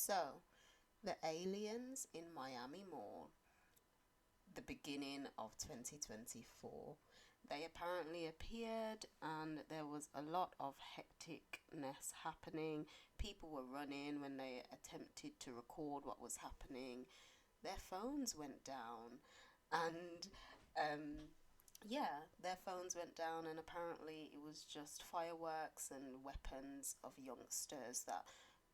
So, the aliens in Miami Mall, the beginning of 2024, they apparently appeared and there was a lot of hecticness happening. People were running when they attempted to record what was happening. Their phones went down and their phones went down, and apparently it was just fireworks and weapons of youngsters that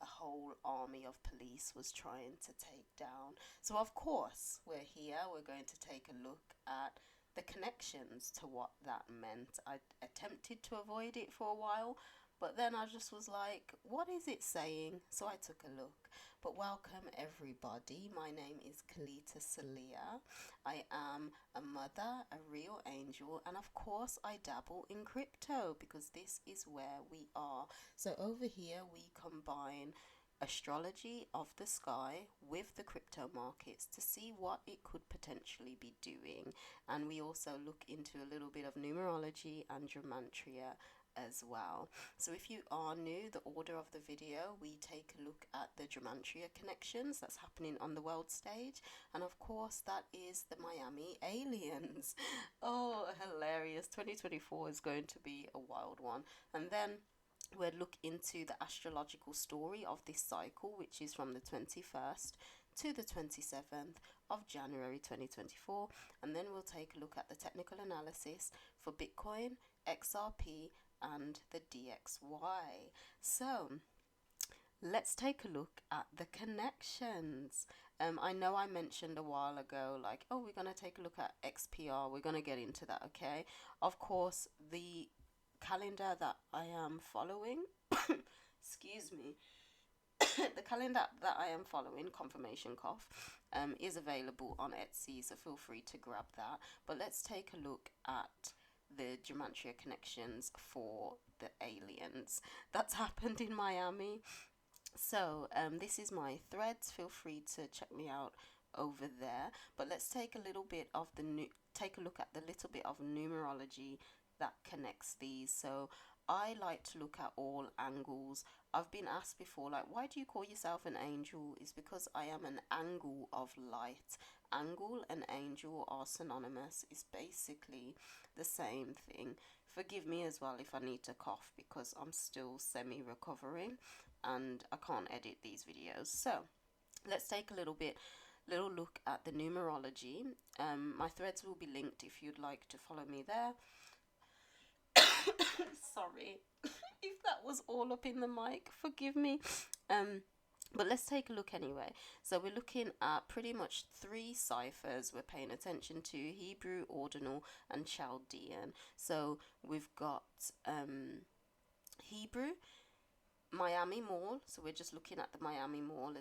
a whole army of police was trying to take down. So, of course, we're here. We're going to take a look at the connections to what that meant. I attempted to avoid it for a while, but then I just was like, what is it saying? So I took a look. But welcome everybody. My name is Kelita Sahliah. I am a mother, a real angel, and of course I dabble in crypto because this is where we are. So over here we combine astrology of the sky with the crypto markets to see what it could potentially be doing, and we also look into a little bit of numerology and gematria as well. So if you are new, the order of the video, we take a look at the Gematria connections that's happening on the world stage, and of course that is the Miami aliens. Oh, hilarious. 2024 is going to be a wild one. And then we'll look into the astrological story of this cycle, which is from the 21st to the 27th of January 2024, and then we'll take a look at the technical analysis for Bitcoin, XRP, and the DXY. So let's take a look at the connections. I know I mentioned a while ago, like, oh, we're going to take a look at XPR. We're going to get into that, okay? Of course, the calendar that I am following, excuse me, the calendar that I am following, confirmation cough, is available on Etsy, so feel free to grab that. But let's take a look at the Gematria connections for the aliens that's happened in Miami. So this is my threads. Feel free to check me out over there. But let's take a little bit of take a look at the little bit of numerology that connects these. So I like to look at all angles. I've been asked before, like, why do you call yourself an angel? It's because I am an angle of light. Angle and angel are synonymous. It's basically the same thing. Forgive me as well if I need to cough because I'm still semi-recovering and I can't edit these videos. So let's take a little look at the numerology. My threads will be linked if you'd like to follow me there. Sorry if that was all up in the mic, forgive me. But let's take a look anyway. So we're looking at pretty much 3 ciphers we're paying attention to: Hebrew, Ordinal, and Chaldean. So we've got Hebrew, Miami Mall. So we're just looking at the Miami Mall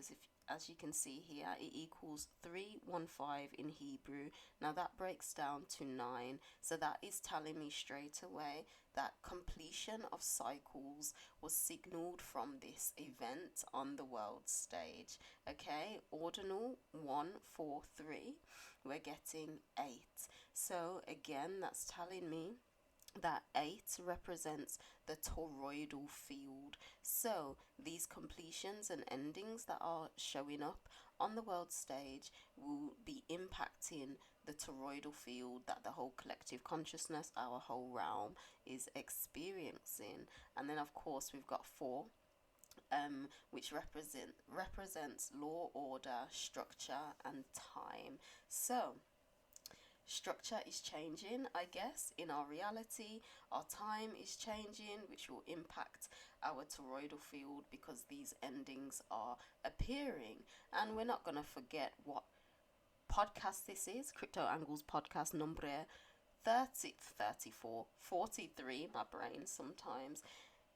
as you can see here, it equals 315 in Hebrew. Now that breaks down to 9. So that is telling me straight away that completion of cycles was signaled from this event on the world stage. Okay, ordinal 143, we're getting 8. So again, that's telling me that 8 represents the toroidal field. So these completions and endings that are showing up on the world stage will be impacting the toroidal field that the whole collective consciousness, our whole realm, is experiencing. And then of course we've got 4, which represents law, order, structure, and time. So structure is changing, I guess, in our reality. Our time is changing, which will impact our toroidal field because these endings are appearing. And we're not going to forget what podcast this is. Crypto Angles podcast number 30, 34, 43, my brain sometimes.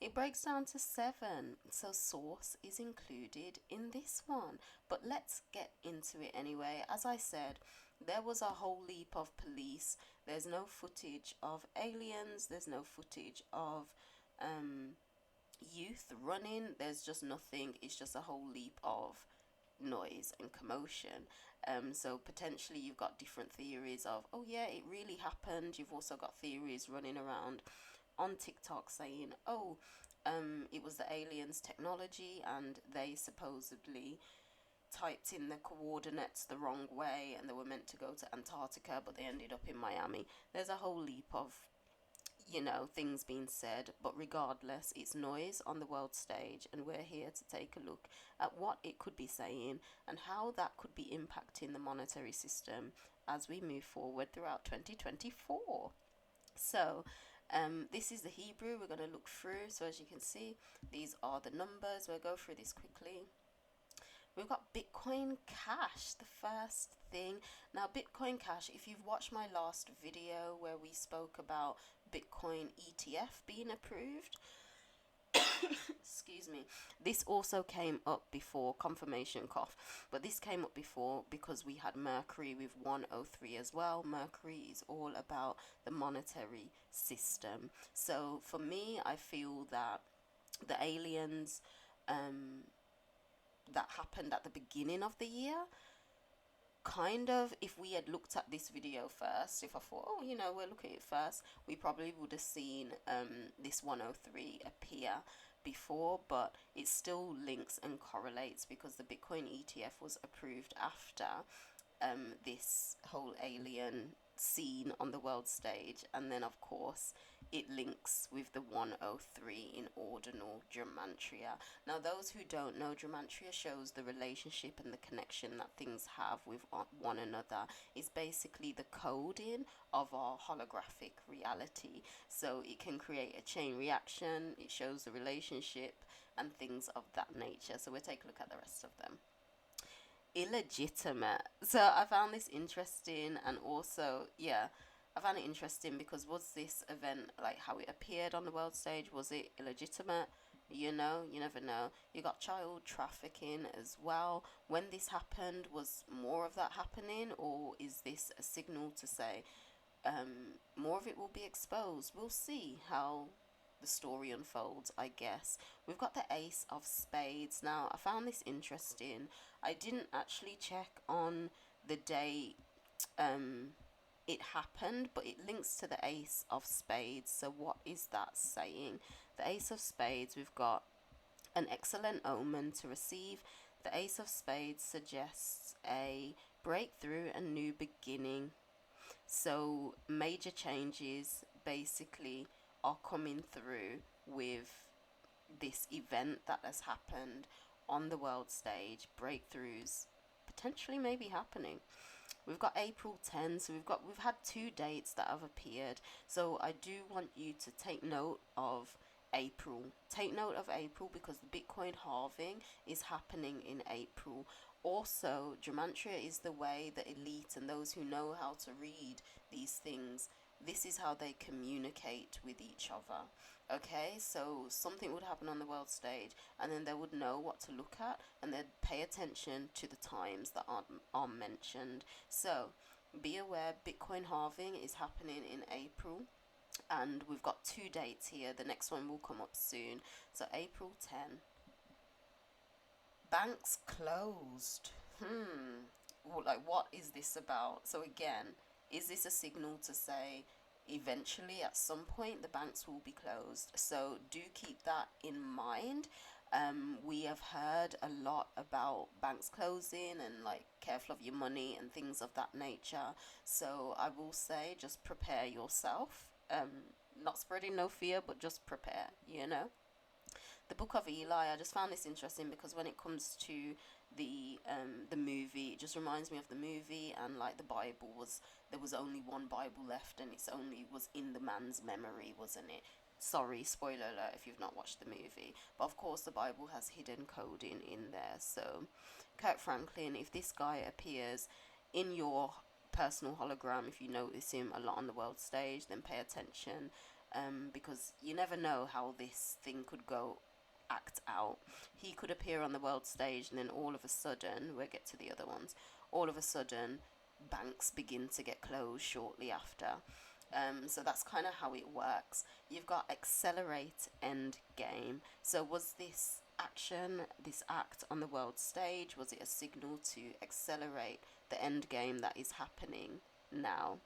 It breaks down to 7, so source is included in this one. But let's get into it anyway. As I said, there was a whole leap of police. There's no footage of aliens. There's no footage of youth running. There's just nothing. It's just a whole leap of noise and commotion. So potentially you've got different theories of, oh yeah, it really happened. You've also got theories running around on TikTok saying, oh, it was the aliens' technology, and they supposedly typed in the coordinates the wrong way, and they were meant to go to Antarctica, but they ended up in Miami. There's a whole leap of, you know, things being said, but regardless, it's noise on the world stage, and we're here to take a look at what it could be saying and how that could be impacting the monetary system as we move forward throughout 2024. So, this is the Hebrew we're going to look through. So, as you can see, these are the numbers. We'll go through this quickly. We've got Bitcoin Cash, the first thing. Now, Bitcoin Cash, if you've watched my last video where we spoke about Bitcoin ETF being approved, excuse me, this also came up before, confirmation cough, but this came up before because we had Mercury with 103 as well. Mercury is all about the monetary system. So for me, I feel that the aliens that happened at the beginning of the year, kind of, if we had looked at this video first, if I thought, oh, you know, we'll look at it first, we probably would have seen this 103 appear before, but it still links and correlates because the Bitcoin ETF was approved after this whole alien scene on the world stage, and then of course it links with the 103 in ordinal Gematria. Now, those who don't know, Gematria shows the relationship and the connection that things have with one another. It's basically the coding of our holographic reality. So it can create a chain reaction, it shows the relationship and things of that nature. So we'll take a look at the rest of them. Illegitimate. So I found this interesting, and also, yeah, I found it interesting because was this event, like how it appeared on the world stage, was it illegitimate? You know, you never know. You got child trafficking as well. When this happened, was more of that happening, or is this a signal to say more of it will be exposed? We'll see how the story unfolds, I guess. We've got the Ace of Spades. Now, I found this interesting. I didn't actually check on the day it happened, but it links to the Ace of Spades. So what is that saying? The Ace of Spades, we've got an excellent omen to receive. The Ace of Spades suggests a breakthrough and new beginning. So major changes basically are coming through with this event that has happened on the world stage. Breakthroughs potentially may be happening. We've got April 10, so we've had 2 dates that have appeared. So I do want you to take note of April. Take note of April because the Bitcoin halving is happening in April. Also, Gematria is the way the elite and those who know how to read these things, this is how they communicate with each other. Okay, so something would happen on the world stage, and then they would know what to look at, and they'd pay attention to the times that are mentioned. So be aware, Bitcoin halving is happening in April, and we've got 2 dates here. The next one will come up soon. So April 10. Banks closed. Like, what is this about? So again, is this a signal to say eventually at some point the banks will be closed? So do keep that in mind. We have heard a lot about banks closing and like careful of your money and things of that nature. So I will say just prepare yourself. Not spreading no fear, but just prepare, you know. The Book of Eli, I just found this interesting because when it comes to the movie, it just reminds me of the movie, and like the Bible was, there was only one Bible left, and it's only was in the man's memory, wasn't it? Sorry, spoiler alert if you've not watched the movie. But of course the Bible has hidden coding in there. So Kirk Franklin, if this guy appears in your personal hologram, if you notice him a lot on the world stage, then pay attention, because you never know how this thing could act out. He could appear on the world stage, and then all of a sudden, we'll get to the other ones, all of a sudden banks begin to get closed shortly after. So that's kind of how it works. You've got accelerate end game. So was this action, this act on the world stage, was it a signal to accelerate the end game that is happening now?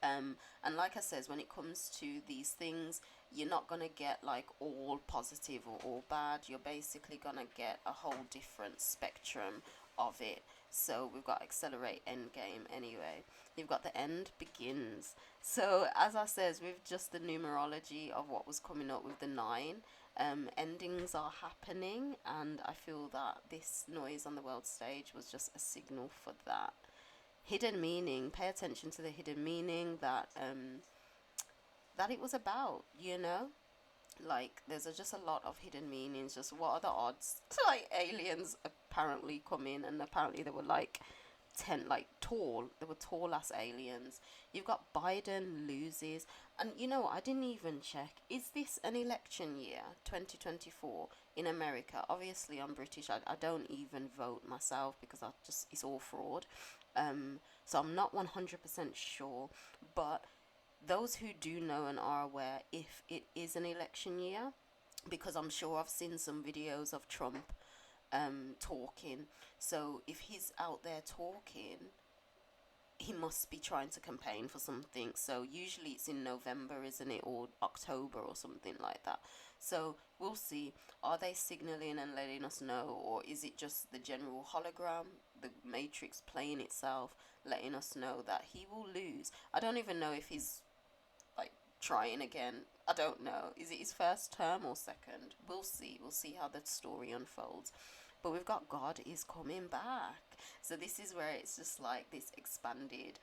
And like I says, when it comes to these things, you're not gonna get like all positive or all bad. You're basically gonna get a whole different spectrum of it. So we've got accelerate, end game. Anyway, you've got the end begins. So as I says, with just the numerology of what was coming up with the 9, endings are happening, and I feel that this noise on the world stage was just a signal for that. Hidden meaning. Pay attention to the hidden meaning that that it was about. Like there's just a lot of hidden meanings. Just what are the odds? Like aliens apparently come in, and apparently they were like tall. They were tall ass aliens. You've got Biden loses, and I didn't even check. Is this an election year, 2024 in America? Obviously, I'm British. I don't even vote myself because it's all fraud. So I'm not 100% sure, but those who do know and are aware if it is an election year, because I'm sure I've seen some videos of Trump talking. So if he's out there talking, he must be trying to campaign for something. So usually it's in November, isn't it, or October or something like that. So we'll see. Are they signaling and letting us know, or is it just the general hologram, the matrix playing itself, letting us know that he will lose? I don't even know if he's like trying again. I don't know. Is it his first term or second? We'll see. We'll see how the story unfolds. But we've got God is coming back. So this is where it's just like this expanded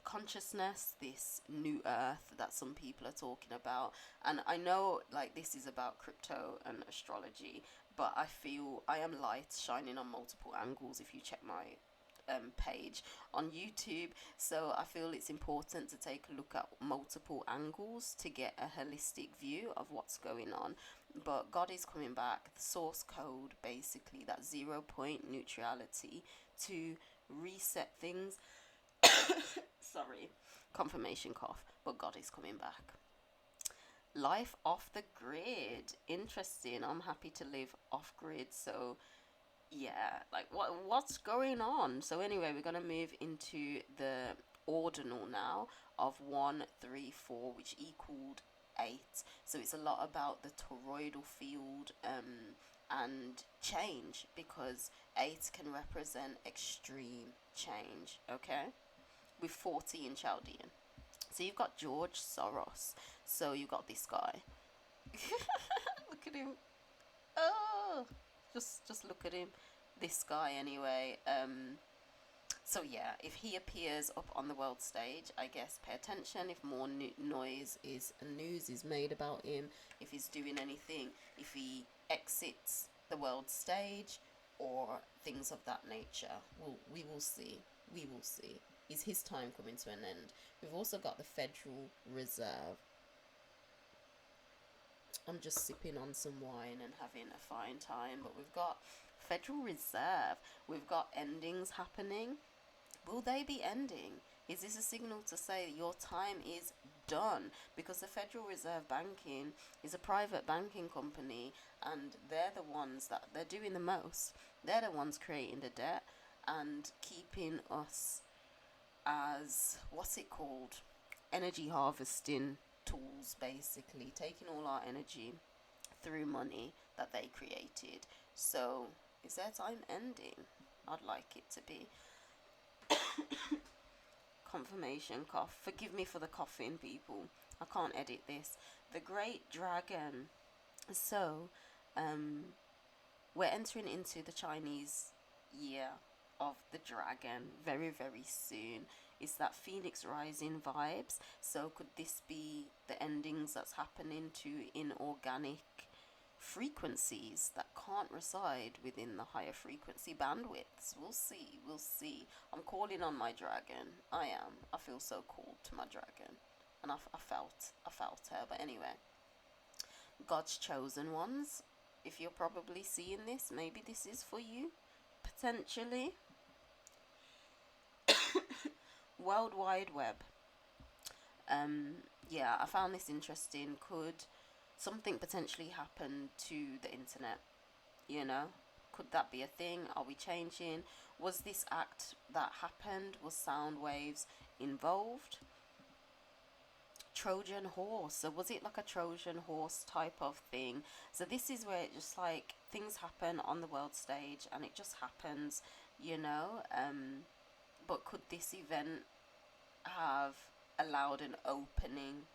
consciousness, this new earth that some people are talking about. And I know like this is about crypto and astrology, but I feel I am light shining on multiple angles if you check my page on YouTube. So I feel it's important to take a look at multiple angles to get a holistic view of what's going on. But God is coming back. The source code, basically, that 0 point neutrality to reset things. Sorry, confirmation cough. But God is coming back. Life off the grid. Interesting. I'm happy to live off grid. So yeah, like what's going on? So anyway, we're gonna move into the ordinal now of 1, 3, 4, which equaled 8. So it's a lot about the toroidal field and change, because 8 can represent extreme change. Okay, with 40 in Chaldean. So you've got George Soros. So you've got this guy. Look at him. Oh, just look at him. This guy anyway. So yeah, if he appears up on the world stage, I guess pay attention. If more noise is news is made about him, if he's doing anything, if he exits the world stage, or things of that nature, we will see. We will see. Is his time coming to an end? We've also got the Federal Reserve. I'm just sipping on some wine and having a fine time, but we've got Federal Reserve. We've got endings happening. Will they be ending? Is this a signal to say that your time is done? Because the Federal Reserve Banking is a private banking company, and they're the ones that they're doing the most. They're the ones creating the debt and keeping us as, what's it called? Energy harvesting tools, basically. Taking all our energy through money that they created. So, is their time ending? I'd like it to be. Confirmation cough. Forgive me for the coughing, people. I can't edit this. The Great Dragon. So, we're entering into the Chinese year of the dragon very, very soon. It's that Phoenix Rising vibes. So could this be the endings that's happening to inorganic frequencies that can't reside within the higher frequency bandwidths? We'll see. We'll see. I'm calling on my dragon. I am. I feel so called to my dragon. And I felt her. But anyway, God's chosen ones. If you're probably seeing this, maybe this is for you. Potentially. World Wide Web. Yeah, I found this interesting. Could something potentially happen to the internet? Could that be a thing? Are we changing? Was this act that happened, was sound waves involved? Trojan horse. So was it like a Trojan horse type of thing? So this is where it just like things happen on the world stage and it just happens, you know. But could this event have allowed an opening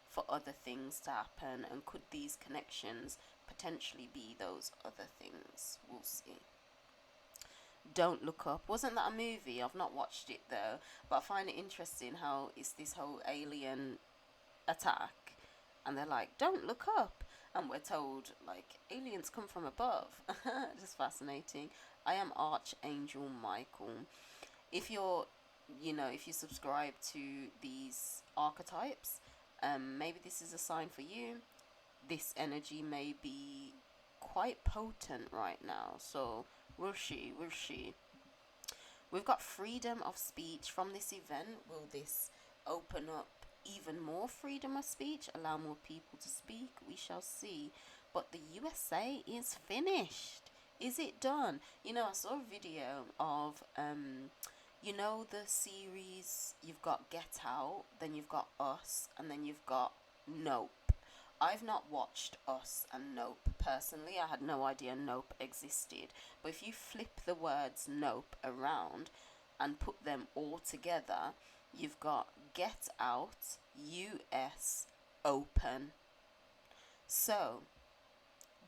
for other things to happen, and could these connections potentially be those other things? We'll see. Don't Look Up. Wasn't that a movie? I've not watched it though, but I find it interesting how it's this whole alien attack and they're like, don't look up, and we're told like aliens come from above. Just fascinating. I am Archangel Michael. If you're, you know, if you subscribe to these archetypes, maybe this is a sign for you. This energy may be quite potent right now, so we'll see. We've got freedom of speech from this event. Will this open up even more freedom of speech, allow more people to speak? We shall see. But the USA is finished. Is it done? You know, I saw a video of you know the series, you've got Get Out, then you've got Us, and then you've got Nope. I've not watched Us and Nope personally. I had no idea Nope existed. But if you flip the words Nope around and put them all together, you've got Get Out, US, Open. So,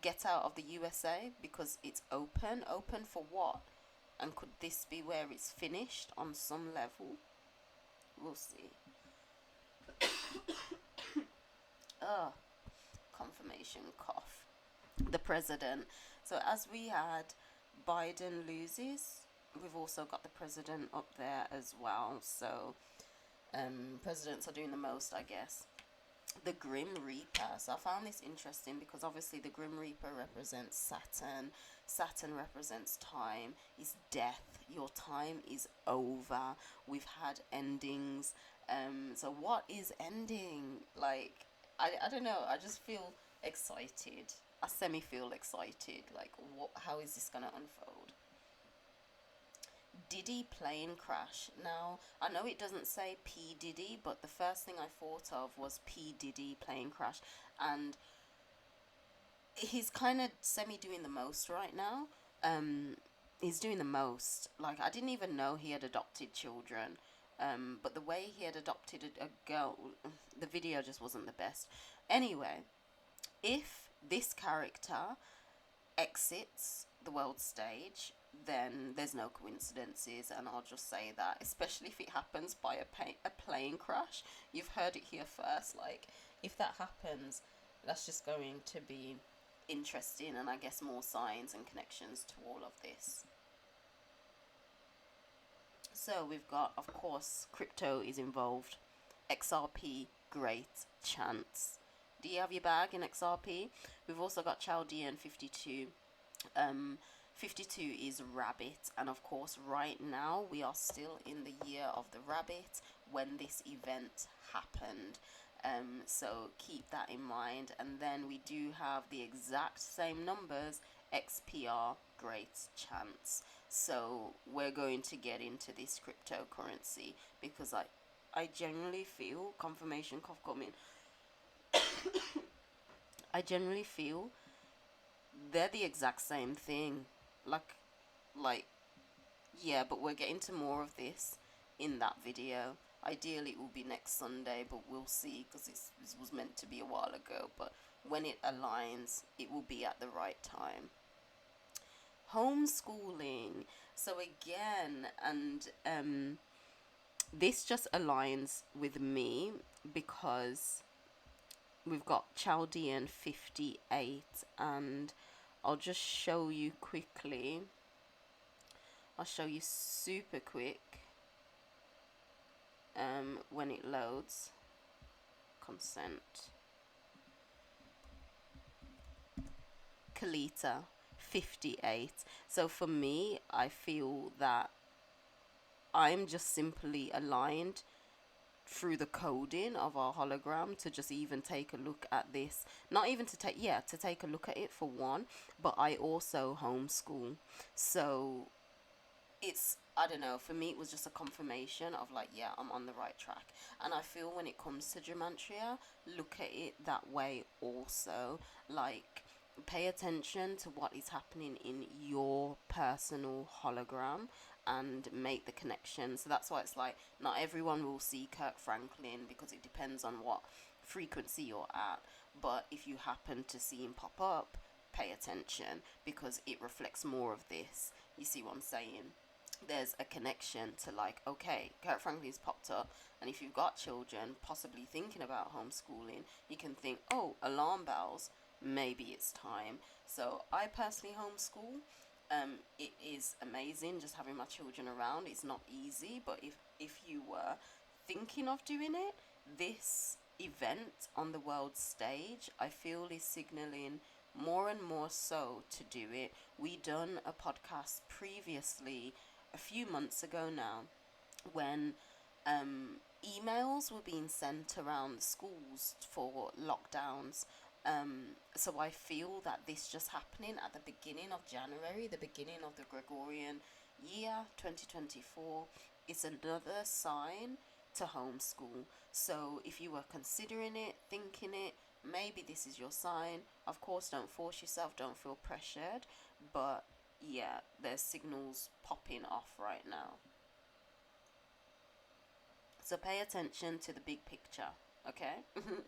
get out of the USA because it's open. Open for what? And could this be where it's finished on some level? We'll see. Confirmation cough. The president. So as we had Biden loses, we've also got the president up there as well. So presidents are doing the most, I guess. The Grim Reaper. So I found this interesting because obviously the Grim Reaper represents Saturn. Saturn represents time, is death. Your time is over. We've had endings. So what is ending? Like, I don't know. I just feel excited. I semi-feel excited. Like, how is this going to unfold? Diddy plane crash. Now, I know it doesn't say P. Diddy, but the first thing I thought of was P. Diddy plane crash. And he's kind of semi-doing the most right now. He's doing the most. Like, I didn't even know he had adopted children. But the way he had adopted a girl, the video just wasn't the best. Anyway, if this character exits the world stage, then there's no coincidences, and I'll just say that, especially if it happens by a plane crash. You've heard it here first. Like, if that happens, that's just going to be interesting, and I guess more signs and connections to all of this. So we've got, of course, crypto is involved. XRP, great chance. Do you have your bag in XRP? We've also got Chaldean 52. 52 is rabbit, and of course right now we are still in the year of the rabbit when this event happened. So keep that in mind. And then we do have the exact same numbers, XPR, great chance. So we're going to get into this cryptocurrency because I generally feel, confirmation cough coming, I generally feel they're the exact same thing. Like, yeah, but we're getting to more of this in that video. Ideally it will be next Sunday, but we'll see, because this was meant to be a while ago, but when it aligns, it will be at the right time. Homeschooling. So again, and this just aligns with me because we've got Chaldean 58, and I'll just show you quickly. I'll show you super quick when it loads. Consent. Kelita 58. So for me, I feel that I'm just simply aligned through the coding of our hologram to just even take a look at this. Not even to take, to take a look at it for one, but I also homeschool. So it's, I don't know, for me it was just a confirmation of like, yeah, I'm on the right track. And I feel when it comes to gematria, look at it that way also. Like, pay attention to what is happening in your personal hologram and make the connection. So that's why it's like, not everyone will see Kirk Franklin, because it depends on what frequency you're at. But if you happen to see him pop up, pay attention, because it reflects more of this. You see what I'm saying? There's a connection to like, okay, Kirk Franklin's popped up, and if you've got children possibly thinking about homeschooling, you can think, oh, alarm bells, maybe it's time. So I personally homeschool. It is amazing just having my children around. It's not easy, but if you were thinking of doing it, this event on the world stage, I feel, is signaling more and more so to do it. We done a podcast previously a few months ago now, when emails were being sent around schools for lockdowns. So I feel that this just happening at the beginning of January, the beginning of the Gregorian year 2024, is another sign to homeschool. So if you were considering it, thinking it, maybe this is your sign. Of course, don't force yourself, don't feel pressured, but yeah, there's signals popping off right now. So pay attention to the big picture, okay?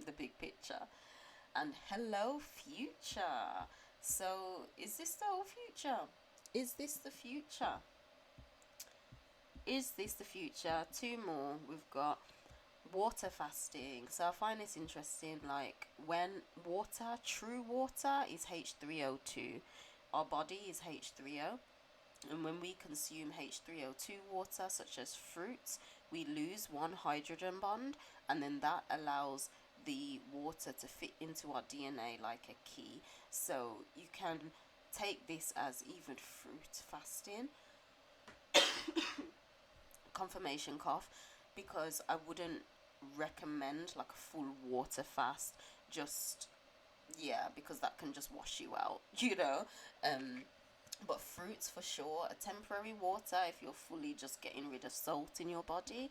The big picture. And hello, future. So, is this the whole future? Is this the future? Is this the future? Two more. We've got water fasting. So I find this interesting. Like, when water, true water, is H3O2. Our body is H3O. And when we consume H3O2 water, such as fruits, we lose one hydrogen bond, and then that allows the water to fit into our DNA like a key. So you can take this as even fruit fasting. Confirmation cough, because I wouldn't recommend like a full water fast, just, yeah, because that can just wash you out, you know. But fruits for sure, a temporary water if you're fully just getting rid of salt in your body.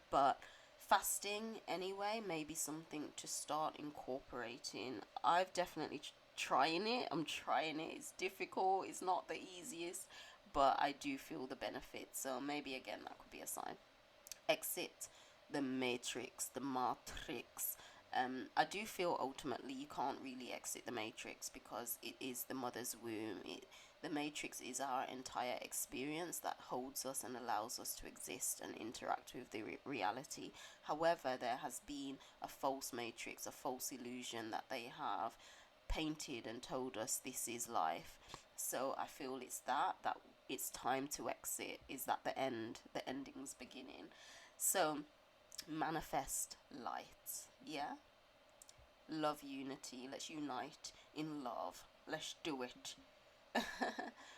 But fasting anyway may be something to start incorporating. I've definitely trying it. I'm trying it. It's difficult. It's not the easiest, but I do feel the benefits. So maybe again that could be a sign. Exit the matrix, the matrix. I do feel ultimately you can't really exit the matrix, because it is the mother's womb. The matrix is our entire experience that holds us and allows us to exist and interact with the reality. However, there has been a false matrix, a false illusion that they have painted and told us this is life. So I feel it's that it's time to exit. Is that the end? The ending's beginning. So manifest light. Yeah, love unity. Let's unite in love. Let's do it.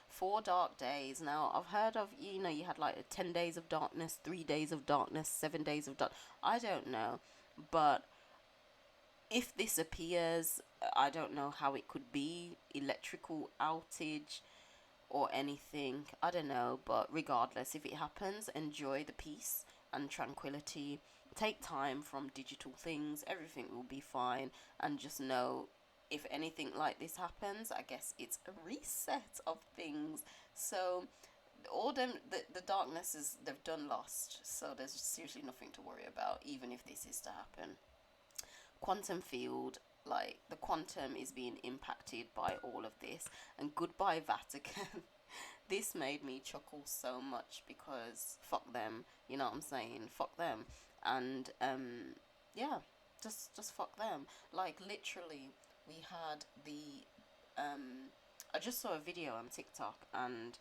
4 dark days. Now I've heard of, you had like 10 days of darkness, 3 days of darkness, 7 days of dark. I don't know, but if this appears, I don't know how it could be electrical outage or anything. I don't know, but regardless, if it happens, enjoy the peace and tranquility. Take time from digital things. Everything will be fine, and just know, if anything like this happens, I guess it's a reset of things. So all the darknesses, they've done lost, so there's seriously nothing to worry about, even if this is to happen. Quantum field, like the quantum is being impacted by all of this. And goodbye Vatican. This made me chuckle so much, because fuck them, you know what I'm saying, fuck them. And yeah, just fuck them. Like, literally, we had the I just saw a video on TikTok, and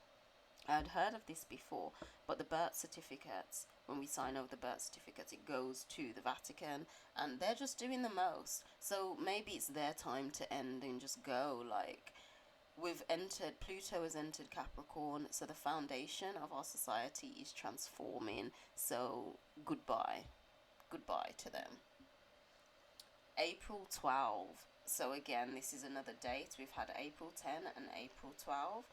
I'd heard of this before, but the birth certificates, when we sign over the birth certificates, it goes to the Vatican, and they're just doing the most. So maybe it's their time to end and just go. Like, Pluto has entered Capricorn, so the foundation of our society is transforming. So goodbye to them. April 12. So again, this is another date. We've had April 10 and April 12,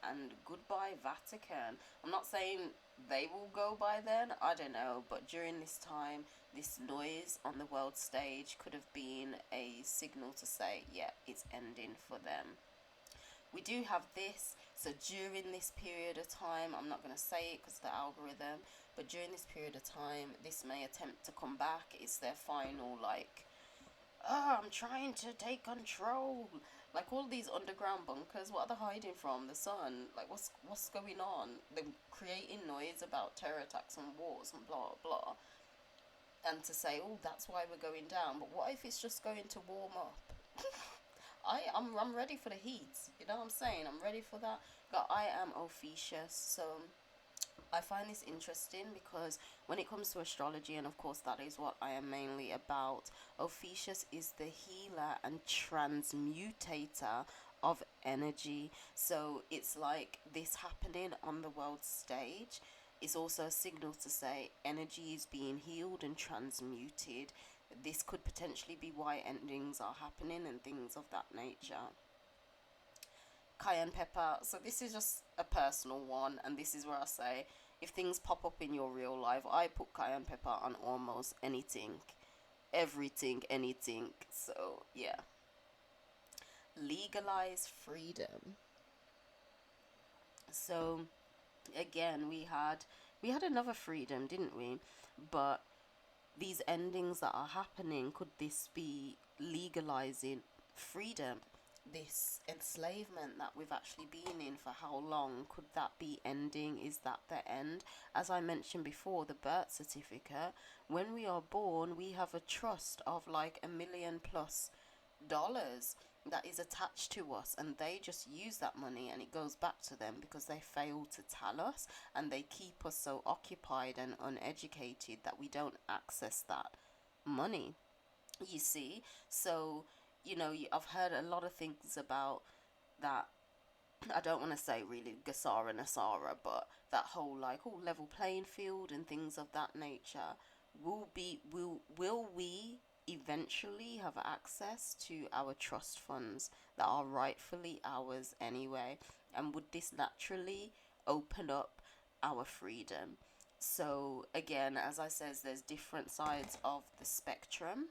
and goodbye Vatican. I'm not saying they will go by then, I don't know, but during this time, this noise on the world stage could have been a signal to say, yeah, it's ending for them. We do have this, so during this period of time, I'm not going to say it because of the algorithm, but during this period of time, this may attempt to come back. It's their final, like, oh, I'm trying to take control. Like, all these underground bunkers, what are they hiding from? The sun? Like, what's going on? They're creating noise about terror attacks and wars and blah, blah. And to say, oh, that's why we're going down. But what if it's just going to warm up? I'm ready for the heat. You know what I'm saying? I'm ready for that. But I am Ophiuchus, so I find this interesting because when it comes to astrology, and of course that is what I am mainly about, Ophiuchus is the healer and transmutator of energy. So it's like this happening on the world stage is also a signal to say energy is being healed and transmuted. This could potentially be why endings are happening and things of that nature. Cayenne pepper. So this is just a personal one, and this is where I say, if things pop up in your real life, I put cayenne pepper on almost anything, everything, anything. So yeah. Legalize freedom. So again, we had another freedom, didn't we? But these endings that are happening, could this be legalizing freedom? This enslavement that we've actually been in for how long, could that be ending? Is that the end? As I mentioned before, the birth certificate, when we are born, we have a trust of like $1 million+ that is attached to us, and they just use that money and it goes back to them because they fail to tell us, and they keep us so occupied and uneducated that we don't access that money, you see. So I've heard a lot of things about that. I don't want to say really Gasara Nasara, but that whole like, oh, level playing field and things of that nature. Will we eventually have access to our trust funds that are rightfully ours anyway? And would this naturally open up our freedom? So again, as I says, there's different sides of the spectrum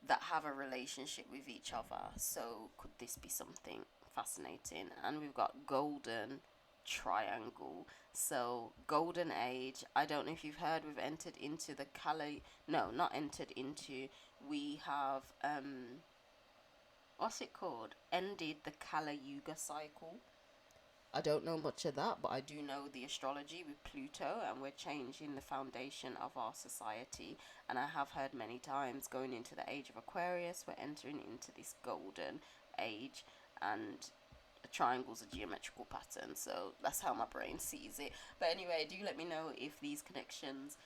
that have a relationship with each other. So could this be something fascinating? And we've got golden triangle. So golden age, I don't know if you've heard, we've entered into the not entered into, we have what's it called, ended the Kala Yuga cycle. I don't know much of that, but I do know the astrology with Pluto, and we're changing the foundation of our society. And I have heard many times, going into the age of Aquarius, we're entering into this golden age, and a triangle's a geometrical pattern, so that's how my brain sees it. But anyway, do let me know if these connections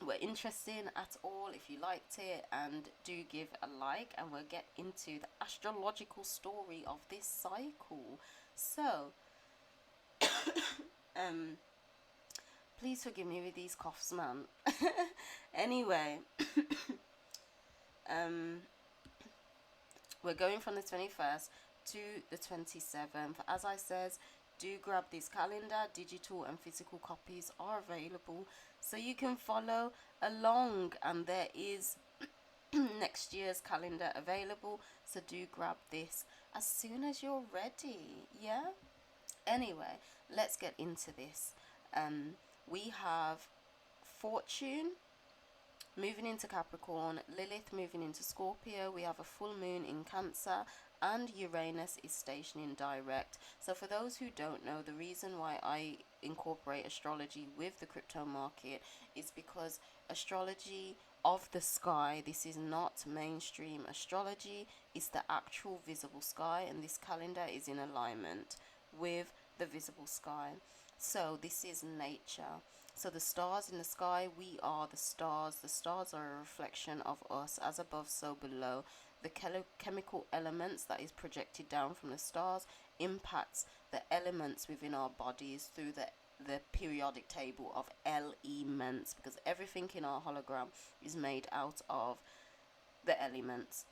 were interesting at all, if you liked it, and do give a like, and we'll get into the astrological story of this cycle. So please forgive me with these coughs, man. Anyway, we're going from the 21st to the 27th. As I says, do grab this calendar. Digital and physical copies are available, so you can follow along, and there is next year's calendar available, so do grab this as soon as you're ready. Yeah. Anyway, let's get into this. We have Fortune moving into Capricorn, Lilith moving into Scorpio. We have a full moon in Cancer, and Uranus is stationing direct. So for those who don't know, the reason why I incorporate astrology with the crypto market is because astrology of the sky, this is not mainstream astrology, it's the actual visible sky, and this calendar is in alignment with the visible sky. So this is nature. So the stars in the sky, we are the stars. The stars are a reflection of us, as above, so below. The chemical elements that is projected down from the stars impacts the elements within our bodies through the periodic table of elements, because everything in our hologram is made out of the elements.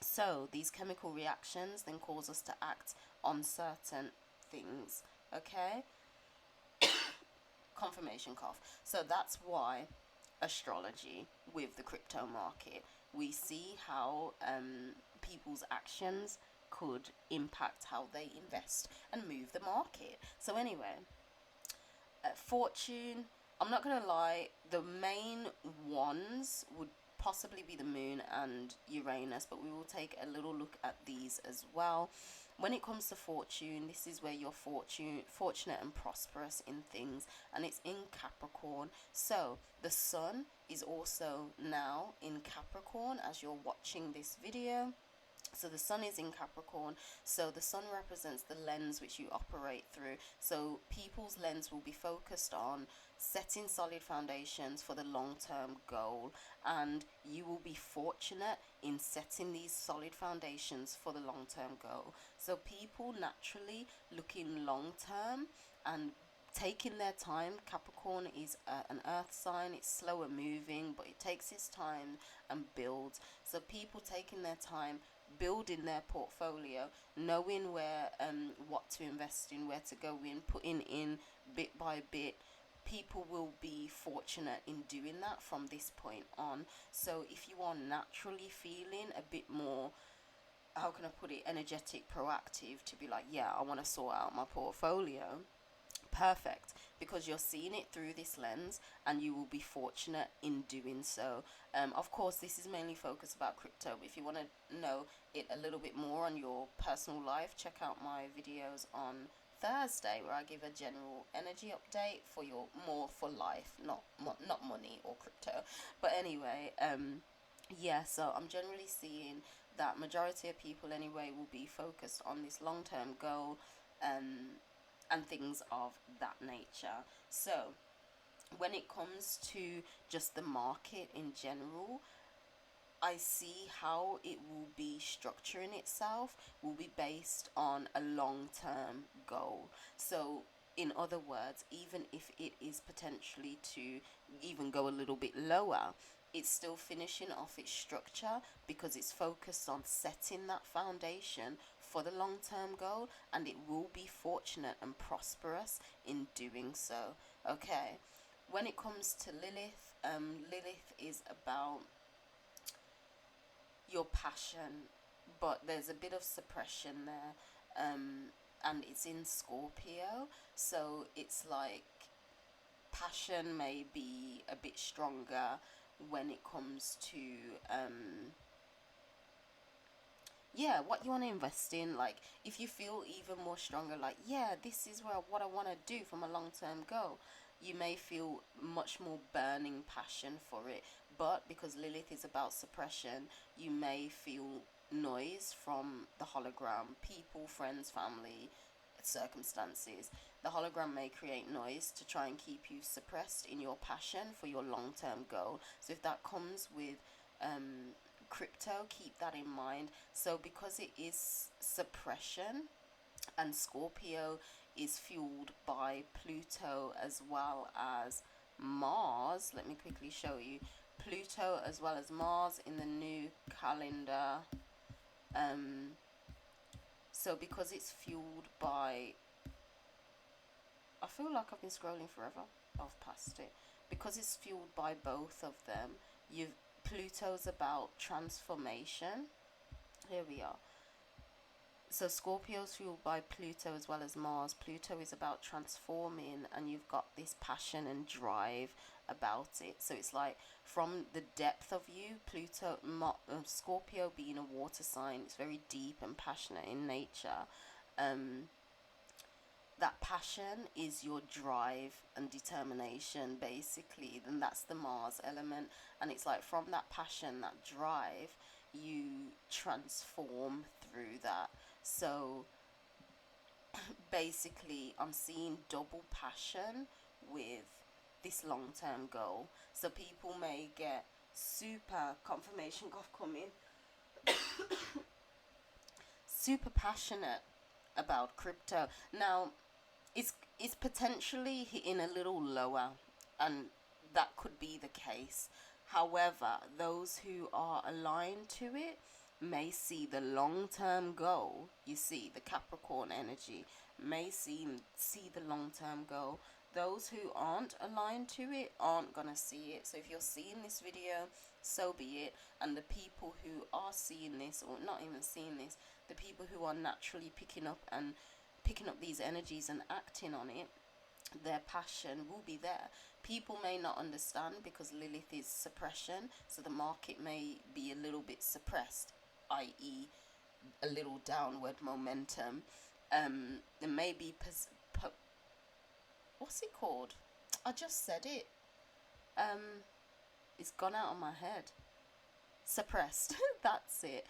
So these chemical reactions then cause us to act on certain things. Okay. Confirmation cough. So that's why astrology with the crypto market, we see how people's actions could impact how they invest and move the market. So anyway, fortune, I'm not gonna lie, the main ones would possibly be the moon and Uranus, but we will take a little look at these as well. When it comes to fortune, this is where you're fortunate and prosperous in things, and it's in Capricorn. So the sun is also now in Capricorn as you're watching this video. So the sun is in Capricorn. So the sun represents the lens which you operate through. So people's lens will be focused on setting solid foundations for the long-term goal, and you will be fortunate in setting these solid foundations for the long-term goal. So people naturally looking long-term and taking their time. Capricorn is an earth sign. It's slower moving, but it takes its time and builds. So people taking their time, building their portfolio, knowing where what to invest in, where to go in, putting in bit by bit. People will be fortunate in doing that from this point on. So if you are naturally feeling a bit more, how can I put it, energetic, proactive, to be like, yeah, I want to sort out my portfolio, perfect, because you're seeing it through this lens and you will be fortunate in doing so. Of course, this is mainly focused about crypto, but if you want to know it a little bit more on your personal life, check out my videos on Thursday where I give a general energy update for your more for life, not money or crypto. But anyway, yeah, so I'm generally seeing that majority of people anyway will be focused on this long-term goal, and things of that nature. So when it comes to just the market in general, I see how it will be structuring itself will be based on a long-term goal. So in other words, even if it is potentially to even go a little bit lower, it's still finishing off its structure because it's focused on setting that foundation for the long-term goal, and it will be fortunate and prosperous in doing so. Okay, when it comes to Lilith, Lilith is about your passion, but there's a bit of suppression there, and it's in Scorpio, so it's like passion may be a bit stronger when it comes to yeah, what you want to invest in. Like if you feel even more stronger, like, yeah, this is what I want to do for my long-term goal, you may feel much more burning passion for it. But because Lilith is about suppression, you may feel noise from the hologram, people, friends, family, circumstances. The hologram may create noise to try and keep you suppressed in your passion for your long-term goal. So if that comes with crypto, keep that in mind. So because it is suppression, and Scorpio is fueled by Pluto as well as Mars, let me quickly show you. Pluto as well as Mars in the new calendar. So because it's fueled by, I feel like I've been scrolling forever, I've passed it. Because it's fueled by both of them, Pluto's about transformation. Here we are. So Scorpio's fueled by Pluto as well as Mars. Pluto is about transforming, and you've got this passion and drive about it. So it's like from the depth of you, Scorpio being a water sign, it's very deep and passionate in nature. That passion is your drive and determination, basically. Then that's the Mars element, and it's like from that passion, that drive, you transform through that. So basically I'm seeing double passion with this long-term goal. So people may get super confirmation cough coming super passionate about crypto. Now it's potentially hitting a little lower, and that could be the case. However, those who are aligned to it may see the long-term goal. You see, the Capricorn energy may see the long-term goal. Those who aren't aligned to it aren't gonna see it. So if you're seeing this video, so be it. And the people who are seeing this, or not even seeing this, the people who are naturally picking up these energies and acting on it, their passion will be there. People may not understand because Lilith is suppression, so the market may be a little bit suppressed, i.e. a little downward momentum. There may be what's it called? I just said it. It's gone out of my head. Suppressed. That's it.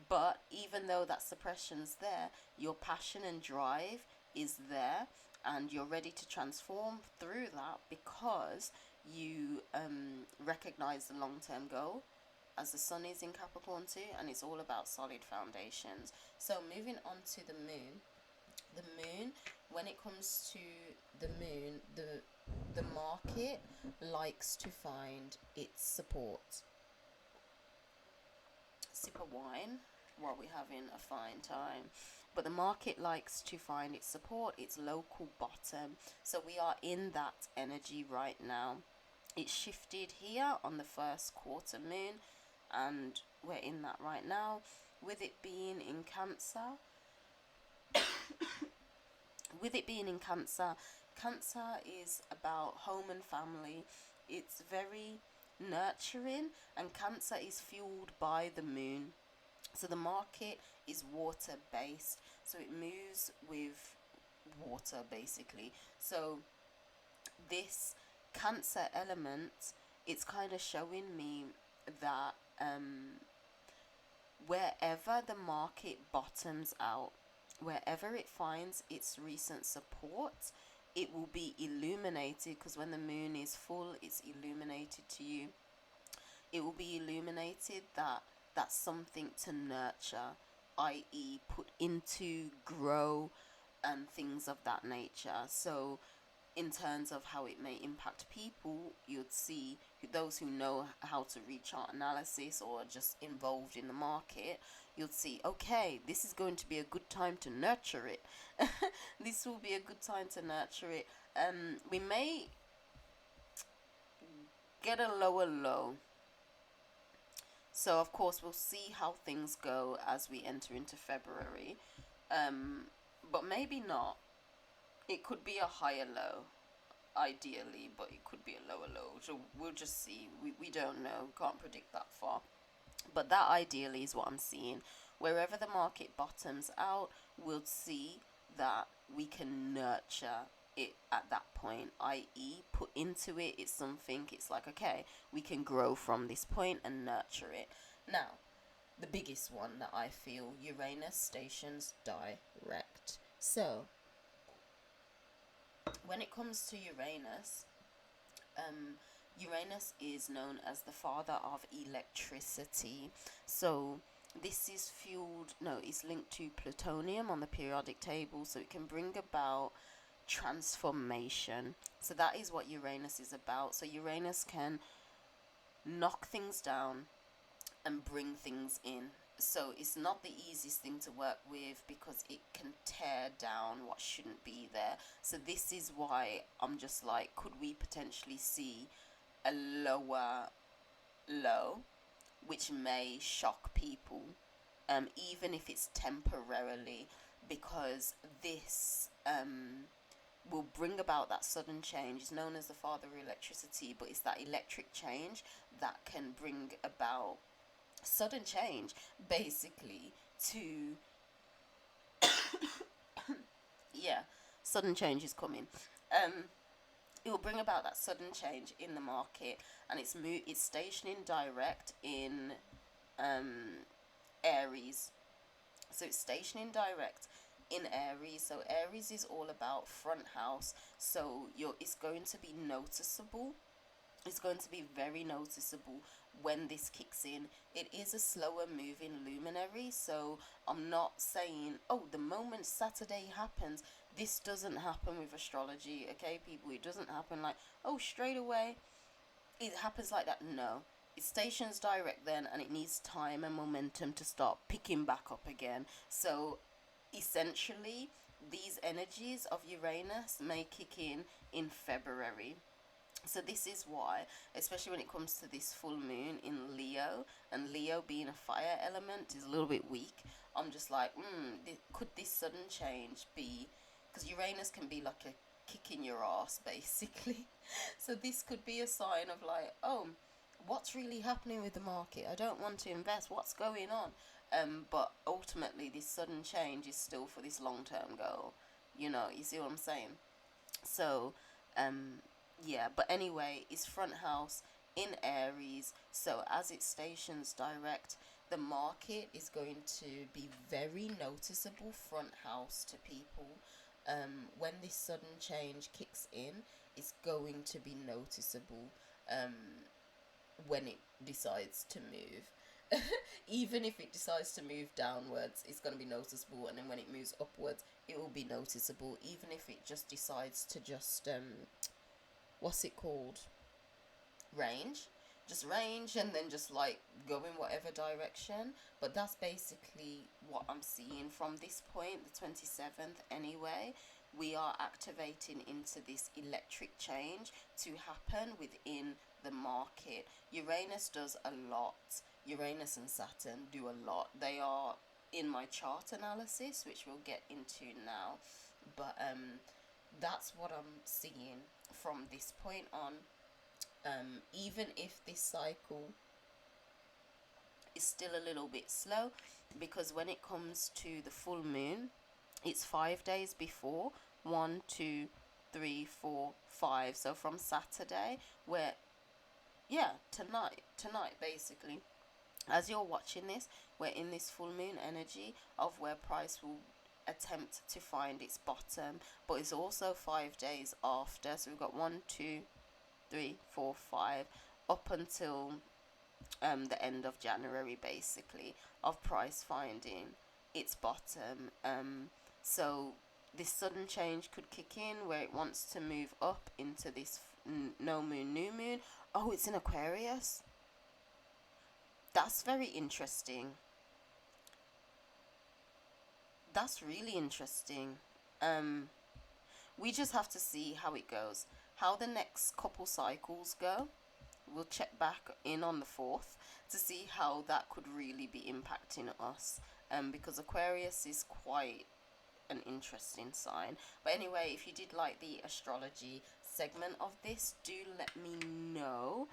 But even though that suppression's there, your passion and drive is there, and you're ready to transform through that because you recognize the long-term goal, as the sun is in Capricorn too, and it's all about solid foundations. So moving on to the moon. The moon, when it comes to the moon, the market likes to find its support. Sip of wine while we're having a fine time. But the market likes to find its support, its local bottom. So we are in that energy right now. It shifted here on the first quarter moon, and we're in that right now. With it being in Cancer, Cancer is about home and family. It's very nurturing, and Cancer is fueled by the moon. So the market is water based, so it moves with water basically. So this Cancer element, it's kind of showing me that wherever the market bottoms out, wherever it finds its recent support, it will be illuminated, because when the moon is full, it's illuminated to you. It will be illuminated that that's something to nurture, i.e. put into, grow, and things of that nature. So in terms of how it may impact people, you'd see those who know how to read chart analysis or are just involved in the market, you'll see, okay, this is going to be a good time to nurture it. This will be a good time to nurture it. We may get a lower low. So of course we'll see how things go as we enter into February. But maybe not. It could be a higher low, ideally, but it could be a lower low. So we'll just see. We don't know. Can't predict that far. But that ideally is what I'm seeing. Wherever the market bottoms out, we'll see that we can nurture it at that point, i.e. put into it. It's something, it's like, okay, we can grow from this point and nurture it. Now, the biggest one that I feel, Uranus Stations direct. So when it comes to Uranus, Uranus is known as the father of electricity. So this is it's linked to plutonium on the periodic table, so it can bring about transformation. So that is what Uranus is about. So Uranus can knock things down and bring things in. So it's not the easiest thing to work with because it can tear down what shouldn't be there. So this is why I'm just like, could we potentially see a lower low, which may shock people, even if it's temporarily, because this will bring about that sudden change. It's known as the father of electricity, but it's that electric change that can bring about sudden change, basically, to yeah, sudden change is coming. It will bring about that sudden change in the market, and it's stationing direct in Aries. So it's stationing direct in Aries. So Aries is all about front house. So it's going to be noticeable. It's going to be very noticeable when this kicks in. It is a slower moving luminary, so I'm not saying, oh, the moment Saturday happens, this doesn't happen with astrology, okay, people? It doesn't happen like, oh, straight away it happens like that. No, it stations direct then, and it needs time and momentum to start picking back up again. So essentially, these energies of Uranus may kick in February. So this is why, especially when it comes to this full moon in Leo, and Leo being a fire element is a little bit weak, I'm just like, could this sudden change be, because Uranus can be like a kick in your ass, basically. So this could be a sign of like, oh, what's really happening with the market? I don't want to invest. What's going on? But ultimately, this sudden change is still for this long-term goal. You know, you see what I'm saying? So, yeah. But anyway, it's front house in Aries. So as it stations direct, the market is going to be very noticeable front house to people. When this sudden change kicks in, it's going to be noticeable. When it decides to move. Even if it decides to move downwards, it's going to be noticeable, and then when it moves upwards, it will be noticeable. Even if it just decides to just what's it called, range, just range, and then just like go in whatever direction. But that's basically what I'm seeing from this point, the 27th anyway. We are activating into this electric change to happen within the market. Uranus does a lot. Uranus and Saturn do a lot. They are in my chart analysis, which we'll get into now. But that's what I'm seeing from this point on. Even if this cycle is still a little bit slow, because when it comes to the full moon, it's 5 days before. 1, 2, 3, 4, 5. So from Saturday, where tonight basically, as you're watching this, we're in this full moon energy of where price will attempt to find its bottom, but it's also 5 days after. So we've got 1, 2, 3, 4, 5 up until the end of January, basically, of price finding its bottom. So this sudden change could kick in where it wants to move up into this no moon, new moon. Oh, it's in Aquarius. That's very interesting. That's really interesting. We just have to see how it goes, how the next couple cycles go. We'll check back in on the 4th to see how that could really be impacting us. Because Aquarius is quite an interesting sign. But anyway, if you did like the astrology segment of this, do let me know.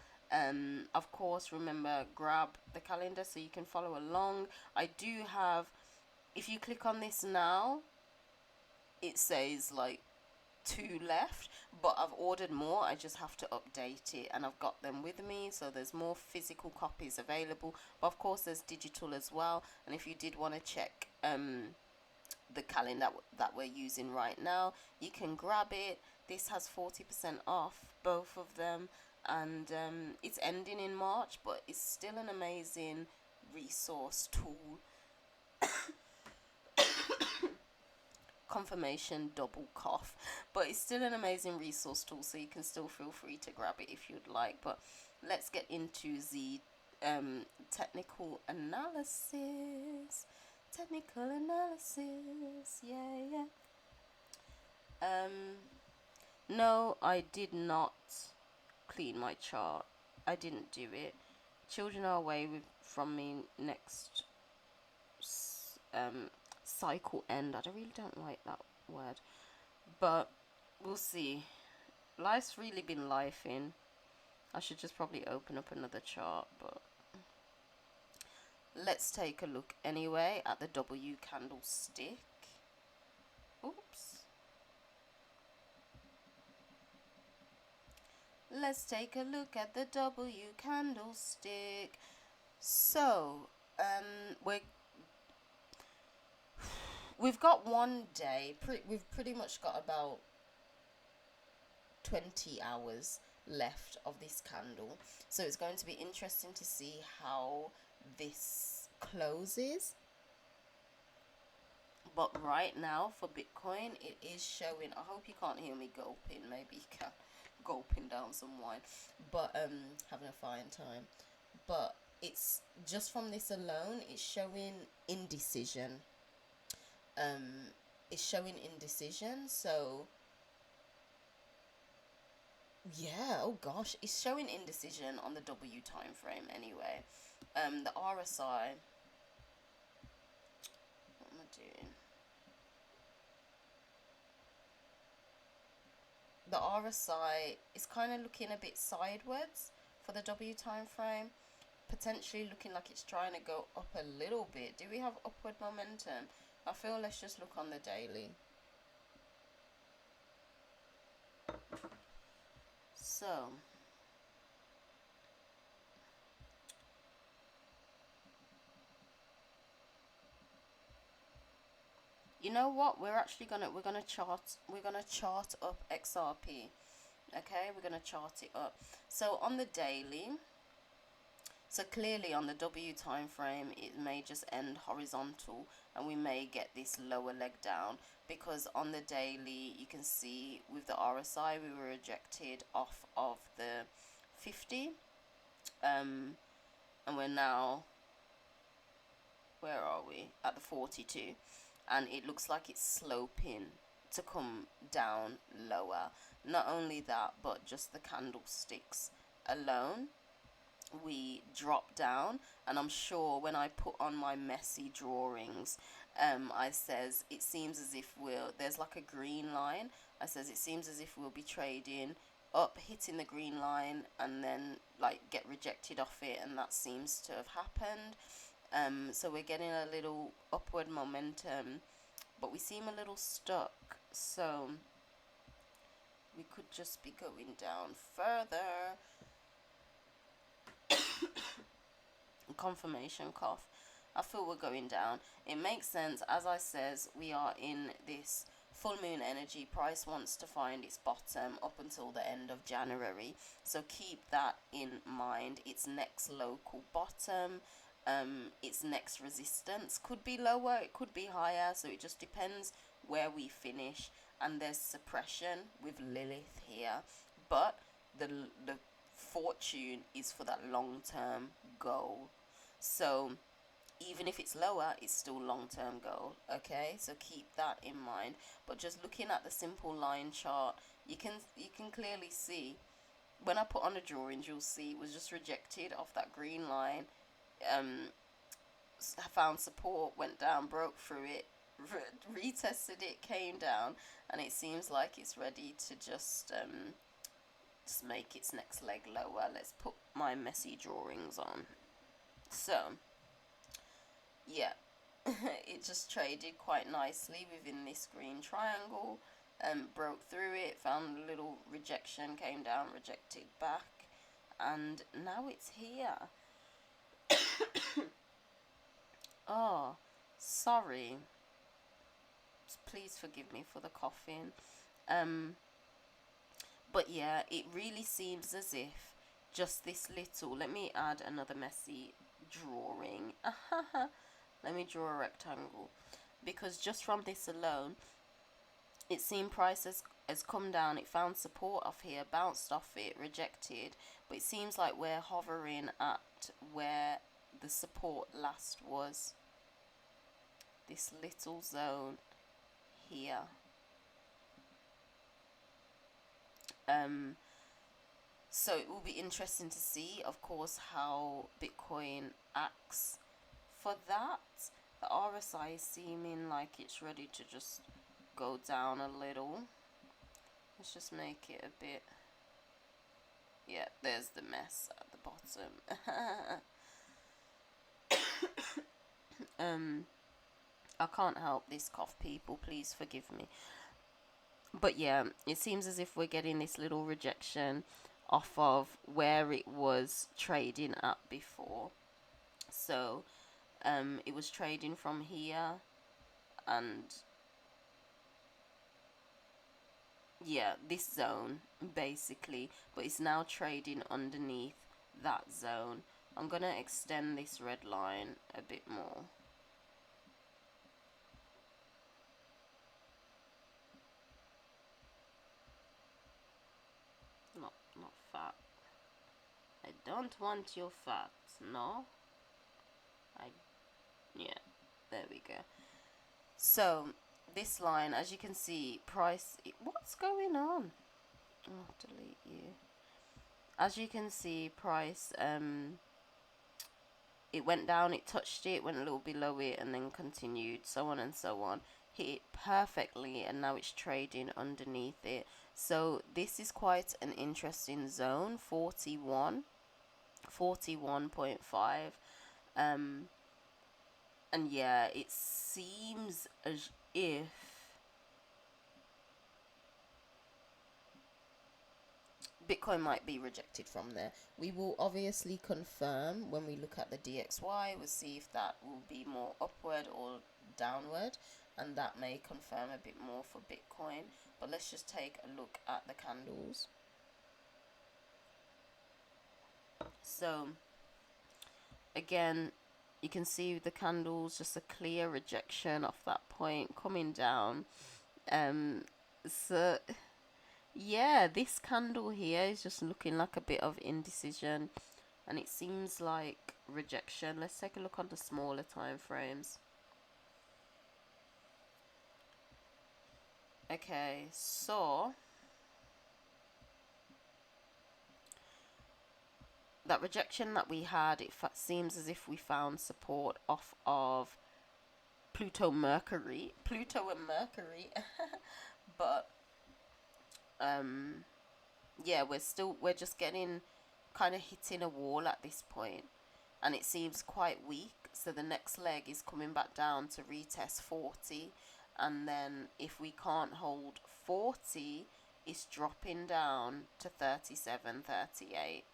Of course, remember, grab the calendar so you can follow along. I do have, if you click on this now, it says like 2 left, but I've ordered more. I just have to update it, and I've got them with me, so there's more physical copies available, but of course there's digital as well. And if you did want to check the calendar that we're using right now, you can grab it. This has 40% off both of them, and it's ending in March, but it's still an amazing resource tool. Confirmation, double cough, but it's still an amazing resource tool, so you can still feel free to grab it if you'd like. But let's get into the technical analysis. Yeah. No, I did not clean my chart. I didn't do it. Children are away from me next cycle end. I really don't like that word, but we'll see. Life's really been lifing. I should just probably open up another chart, but let's take a look anyway at the W candlestick. Oops. Let's take a look at the W candlestick. So, we've got one day. We've pretty much got about 20 hours left of this candle. So it's going to be interesting to see how this closes. But right now for Bitcoin, it is showing. I hope you can't hear me gulping. Maybe you can, gulping down some wine. But having a fine time. but it's just from this alone, it's showing indecision. It's showing indecision. So yeah, oh gosh, it's showing indecision on the W time frame anyway. The RSI, what am I doing? The RSI is kind of looking a bit sideways for the W time frame, potentially looking like it's trying to go up a little bit. Do we have upward momentum? I feel let's just look on the daily. So you know what? We're gonna chart up XRP. Okay, we're gonna chart it up. So on the daily, so clearly on the W time frame, it may just end horizontal, and we may get this lower leg down, because on the daily you can see with the RSI we were ejected off of the 50, and we're now, where are we, at the 42, and it looks like it's sloping to come down lower. Not only that, but just the candlesticks alone, we drop down, and I'm sure when I put on my messy drawings, I says it seems as if there's like a green line. I says it seems as if we'll be trading up, hitting the green line, and then like get rejected off it, and that seems to have happened. So we're getting a little upward momentum, but we seem a little stuck, so we could just be going down further. Confirmation cough. I feel we're going down. It makes sense. As I says, we are in this full moon energy. Price wants to find its bottom up until the end of January, so keep that in mind. Its next local bottom, its next resistance could be lower, it could be higher, so it just depends where we finish. And there's suppression with Lilith here, but the fortune is for that long-term goal. So even if it's lower, it's still long-term goal. Okay, so keep that in mind. But just looking at the simple line chart, you can clearly see, when I put on the drawings, you'll see it was just rejected off that green line. Found support, went down, broke through it, retested it, came down, and it seems like it's ready to just make its next leg lower. Let's put my messy drawings on. So yeah, it just traded quite nicely within this green triangle, broke through it, found a little rejection, came down, rejected back, and now it's here. Oh, sorry, please forgive me for the coughing. But yeah, it really seems as if just this little, let me add another messy drawing. Let me draw a rectangle, because just from this alone, it seemed price has come down. It found support off here, bounced off it, rejected, but it seems like we're hovering at where the support last was, this little zone here. So it will be interesting to see, of course, how Bitcoin acts for that. The RSI is seeming like it's ready to just go down a little. Let's just make it a bit, yeah, there's the mess at the bottom. I can't help this cough, people, please forgive me. But yeah, it seems as if we're getting this little rejection off of where it was trading at before. So it was trading from here, and yeah, this zone basically, but it's now trading underneath that zone. I'm gonna extend this red line a bit more. Not fat. don't want your facts, no? Yeah, there we go. So, this line, as you can see, price... What's going on? Oh, delete you. As you can see, price... it went down, it touched it, went a little below it, and then continued, so on and so on. Hit it perfectly, and now it's trading underneath it. So this is quite an interesting zone, 41.5. And yeah, it seems as if Bitcoin might be rejected from there. We will obviously confirm when we look at the DXY. We'll see if that will be more upward or downward, and that may confirm a bit more for Bitcoin. But let's just take a look at the candles. So again, you can see the candles, just a clear rejection off that point, coming down. So yeah, this candle here is just looking like a bit of indecision, and it seems like rejection. Let's take a look on the smaller time frames. Okay, so that rejection that we had, it seems as if we found support off of Pluto and Mercury, but yeah, we're just getting kind of hitting a wall at this point, and it seems quite weak. So the next leg is coming back down to retest 40, and then if we can't hold 40, it's dropping down to 37, 38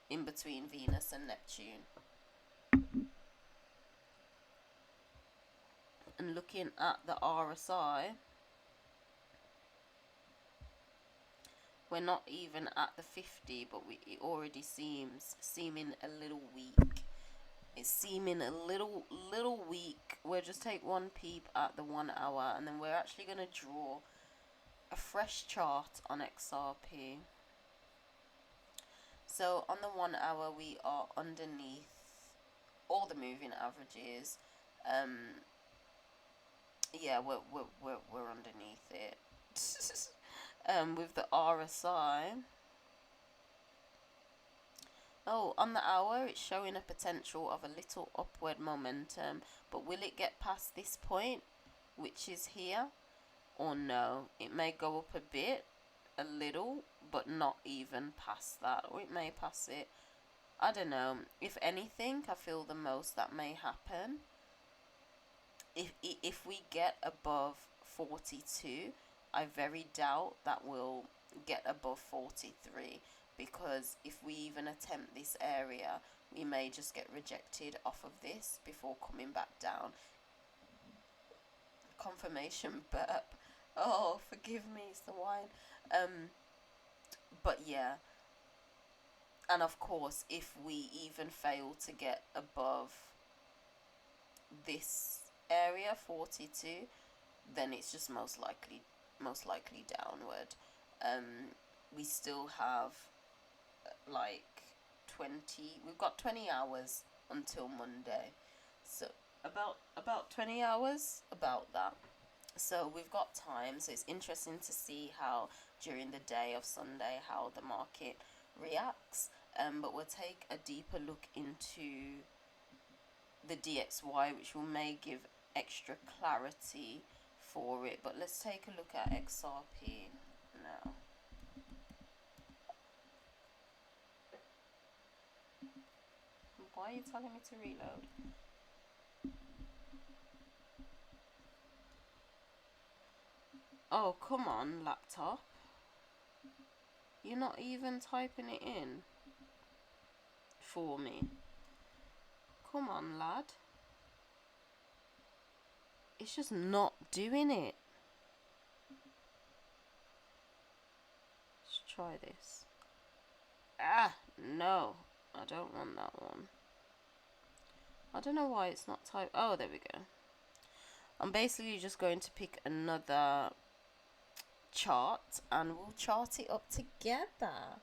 in between Venus and Neptune. And looking at the RSI, we're not even at the 50, but it already seeming a little weak. It's seeming a little weak. We'll just take one peep at the 1 hour, and then we're actually going to draw a fresh chart on XRP. So on the 1 hour, we are underneath all the moving averages. Yeah, we're underneath it. With the RSI. Oh, on the hour, it's showing a potential of a little upward momentum, but will it get past this point, which is here, or no? It may go up a bit, a little, but not even past that, or it may pass it. I don't know. If anything, I feel the most that may happen, if we get above 42, I very doubt that we'll get above 43, because if we even attempt this area, we may just get rejected off of this before coming back down. Confirmation burp. Oh, forgive me, it's the wine. But yeah, and of course, if we even fail to get above this area, 42, then it's just most likely downward. We still have like 20, we've got 20 hours until Monday, so about 20 hours, about that. So we've got time, so it's interesting to see how during the day of Sunday how the market reacts. But we'll take a deeper look into the DXY, which may give extra clarity for it. But let's take a look at XRP now. Why are you telling me to reload? Oh, come on, laptop. You're not even typing it in for me. Come on, lad. It's just not doing it. Let's try this. Ah, no. I don't want that one. I don't know why it's not typed. Oh, there we go. I'm basically just going to pick another chart and we'll chart it up together.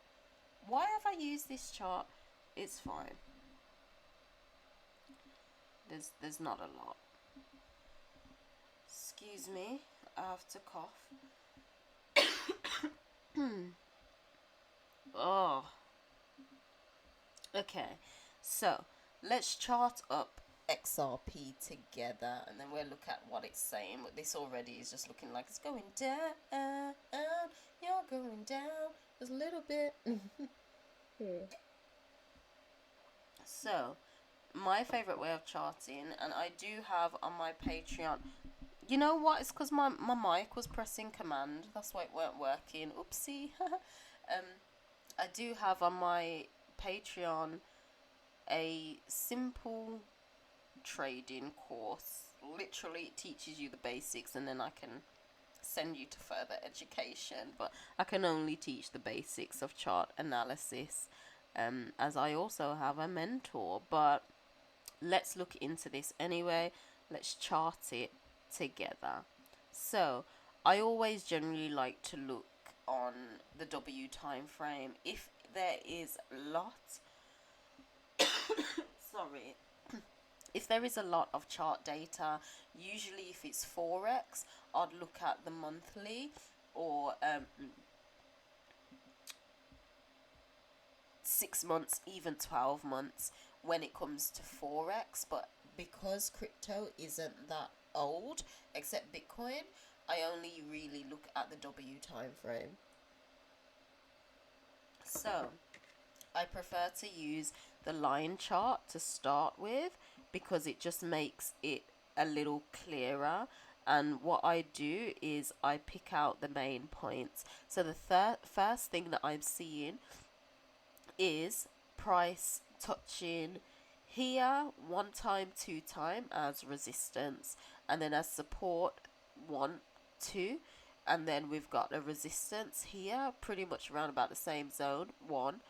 Why have I used this chart? It's fine. There's not a lot. Excuse me, I have to cough. Oh. Okay, so let's chart up XRP together, and then we'll look at what it's saying. But this already is just looking like it's going down. You're going down just a little bit. So, my favourite way of charting, and I do have on my Patreon. You know what? It's because my mic was pressing command. That's why it weren't working. Oopsie. I do have on my Patreon a simple trading course. Literally, it teaches you the basics, and then I can send you to further education. But I can only teach the basics of chart analysis, as I also have a mentor. But let's look into this anyway. Let's chart it together. So I always generally like to look on the W time frame. If there is a lot sorry, if there is a lot of chart data, usually if it's forex, I'd look at the monthly or 6 months, even 12 months when it comes to forex. But because crypto isn't that old, except Bitcoin, I only really look at the W time frame. So I prefer to use the line chart to start with because it just makes it a little clearer. And what I do is I pick out the main points. So the first thing that I'm seeing is price touching here 1 time, 2 time as resistance, and then as support 1, 2, and then we've got a resistance here pretty much around about the same zone, 1,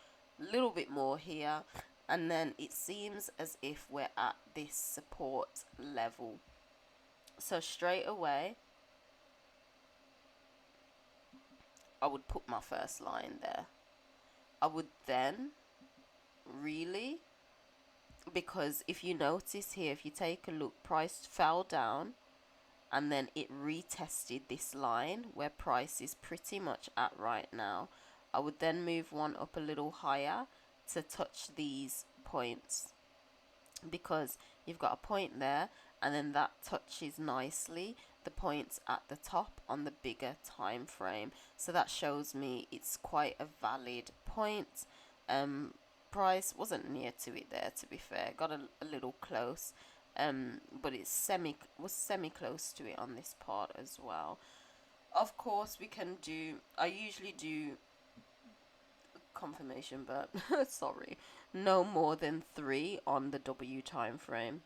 a little bit more here, and then it seems as if we're at this support level. So straight away I would put my first line there. I would then really, because if you notice here, if you take a look, price fell down and then it retested this line where price is pretty much at right now. I would then move one up a little higher to touch these points, because you've got a point there and then that touches nicely the points at the top on the bigger time frame. So that shows me it's quite a valid point. Price wasn't near to it there, to be fair, got a little close, but it's semi close to it on this part as well. Of course we can do, I usually do confirmation, but sorry, no more than 3 on the W time frame,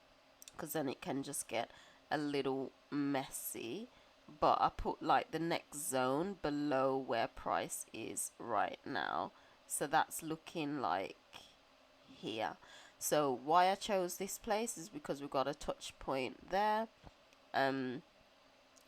because then it can just get a little messy. But I put like the next zone below where price is right now, so that's looking like here. So why I chose this place is because we've got a touch point there.